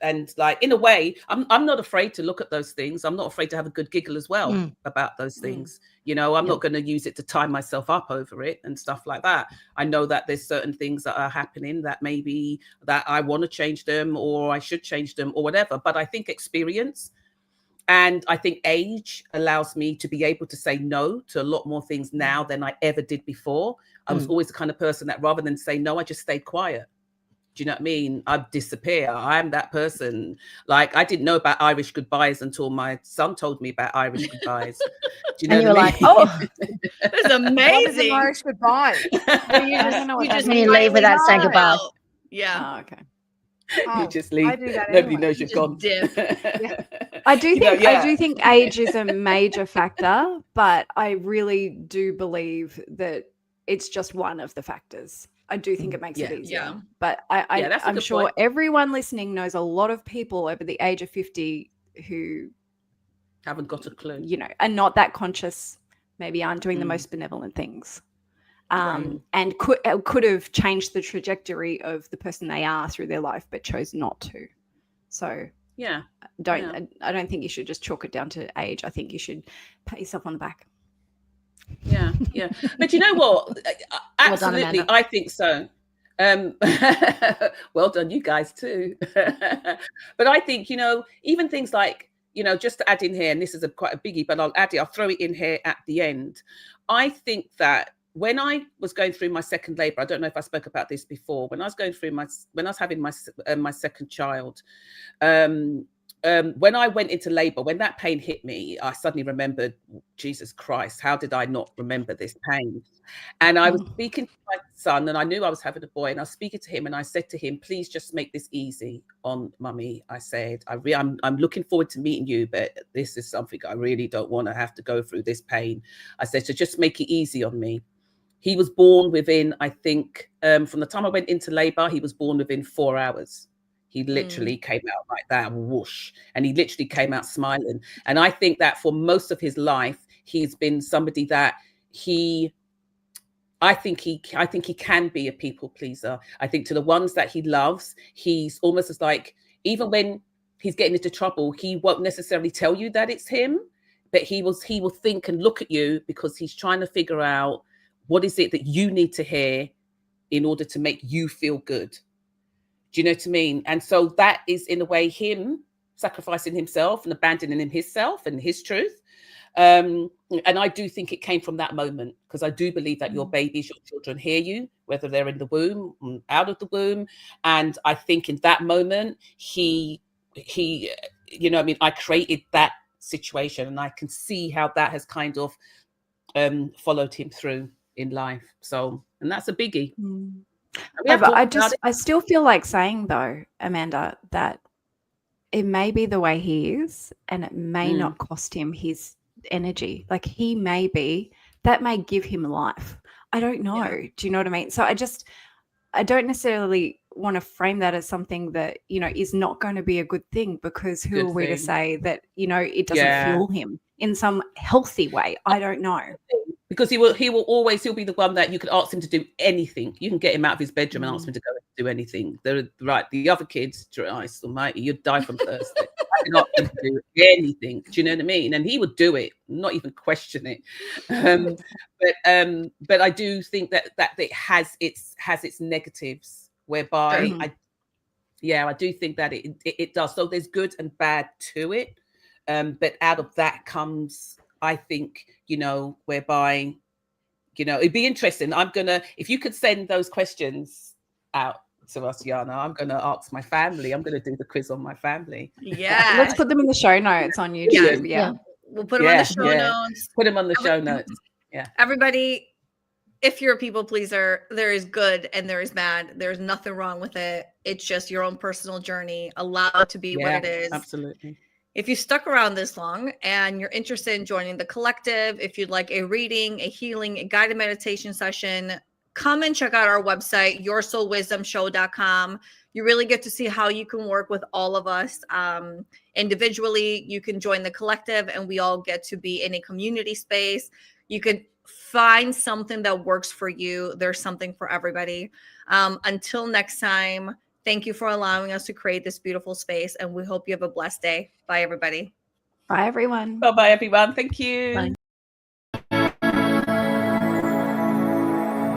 Speaker 4: and like, in a way, I'm not afraid to look at those things. I'm not afraid to have a good giggle as well about those things. I'm not going to use it to tie myself up over it and stuff like that. I know that there's certain things that are happening that maybe that I want to change them, or I should change them, or whatever. But I think experience and I think age allows me to be able to say no to a lot more things now than I ever did before. I was always the kind of person that rather than say no, I just stayed quiet. Do you know what I mean? I'd disappear. I'm that person. Like, I didn't know about Irish goodbyes until my son told me about Irish goodbyes. Do you know
Speaker 3: And you were
Speaker 4: what I
Speaker 3: like,
Speaker 4: mean?
Speaker 3: oh,
Speaker 1: That's
Speaker 2: What is an
Speaker 1: amazing.
Speaker 2: Irish goodbye?
Speaker 5: I don't know what that
Speaker 3: when
Speaker 5: means.
Speaker 3: you leave without saying
Speaker 1: quietly
Speaker 3: goodbye.
Speaker 1: out. Yeah.
Speaker 5: Oh, okay.
Speaker 4: You just leave.
Speaker 2: I do that
Speaker 4: Nobody
Speaker 2: anyway.
Speaker 4: knows you're
Speaker 1: Just
Speaker 4: gone.
Speaker 1: dip.
Speaker 5: I do
Speaker 4: You know,
Speaker 5: think
Speaker 4: yeah.
Speaker 5: I do think age is a major factor, but I really do believe that it's just one of the factors. I do think it makes it easier.
Speaker 1: Yeah.
Speaker 5: But
Speaker 4: Yeah, that's a
Speaker 5: I'm
Speaker 4: good
Speaker 5: sure
Speaker 4: point.
Speaker 5: everyone listening knows a lot of people over the age of 50 who,
Speaker 4: Haven't got a clue.
Speaker 5: are not that conscious, maybe aren't doing the most benevolent things. And could have changed the trajectory of the person they are through their life, but chose not to. So
Speaker 4: Yeah.
Speaker 5: I don't think you should just chalk it down to age. I think you should pat yourself on the back.
Speaker 4: Yeah. But you know what? Absolutely,
Speaker 3: Amanda.
Speaker 4: I think so. Well done, you guys too. But I think, even things like, just to add in here, and this is quite a biggie, but I'll throw it in here at the end. I think that when I was going through my second labor, I don't know if I spoke about this before, when I was having my second child, when I went into labor, when that pain hit me, I suddenly remembered, Jesus Christ, how did I not remember this pain? And I was speaking to my son, and I knew I was having a boy, and I was speaking to him, and I said to him, please just make this easy on Mummy. I said, I'm looking forward to meeting you, but this is something I really don't want to have to go through, this pain. I said, so just make it easy on me. He was born within, I think, from the time I went into labor, he was born within 4 hours. He literally came out like that, whoosh, and he literally came out smiling. And I think that for most of his life, he's been somebody that I think he can be a people pleaser. I think to the ones that he loves, he's almost as like, even when he's getting into trouble, he won't necessarily tell you that it's him, but he will think and look at you because he's trying to figure out what is it that you need to hear in order to make you feel good. Do you know what I mean? And so that is, in a way, him sacrificing himself and abandoning himself and his truth. And I do think it came from that moment, because I do believe that your babies, your children hear you, whether they're in the womb, out of the womb. And I think in that moment, he, I created that situation, and I can see how that has kind of followed him through in life. So, and that's a biggie.
Speaker 5: Yeah, but I still feel like saying though, Amanda, that it may be the way he is, and it may not cost him his energy. Like that may give him life. I don't know. Yeah. Do you know what I mean? So I don't necessarily want to frame that as something that, is not going to be a good thing, because who are we to say that, it doesn't fuel him in some healthy way? I don't know.
Speaker 4: Because he'll be the one that you could ask him to do anything. You can get him out of his bedroom and ask him to go and do anything. The other kids, Christ almighty, you'd die from thirst. Not to do anything. Do you know what I mean? And he would do it, not even question it. But I do think that it has its negatives, whereby I do think that it does. So there's good and bad to it. But out of that comes, I think, whereby, it'd be interesting. If you could send those questions out to us, Yana, I'm going to ask my family. I'm going to do the quiz on my family.
Speaker 1: Yeah.
Speaker 5: Let's put them in the show notes on YouTube. Yeah.
Speaker 1: We'll put them on the show notes.
Speaker 4: Put them on the show notes. Yeah.
Speaker 1: Everybody, if you're a people pleaser, there is good and there is bad. There's nothing wrong with it. It's just your own personal journey. Allow it to be what it is.
Speaker 4: Absolutely.
Speaker 1: If you stuck around this long and you're interested in joining the collective, if you'd like a reading, a healing, a guided meditation session, come and check out our website, yoursoulwisdomshow.com. You really get to see how you can work with all of us individually. You can join the collective, and we all get to be in a community space. You could find something that works for you. There's something for everybody. Until next time, thank you for allowing us to create this beautiful space, and we hope you have a blessed day. Bye, everybody.
Speaker 5: Bye, everyone.
Speaker 4: Bye-bye, everyone. Thank you.
Speaker 3: Bye.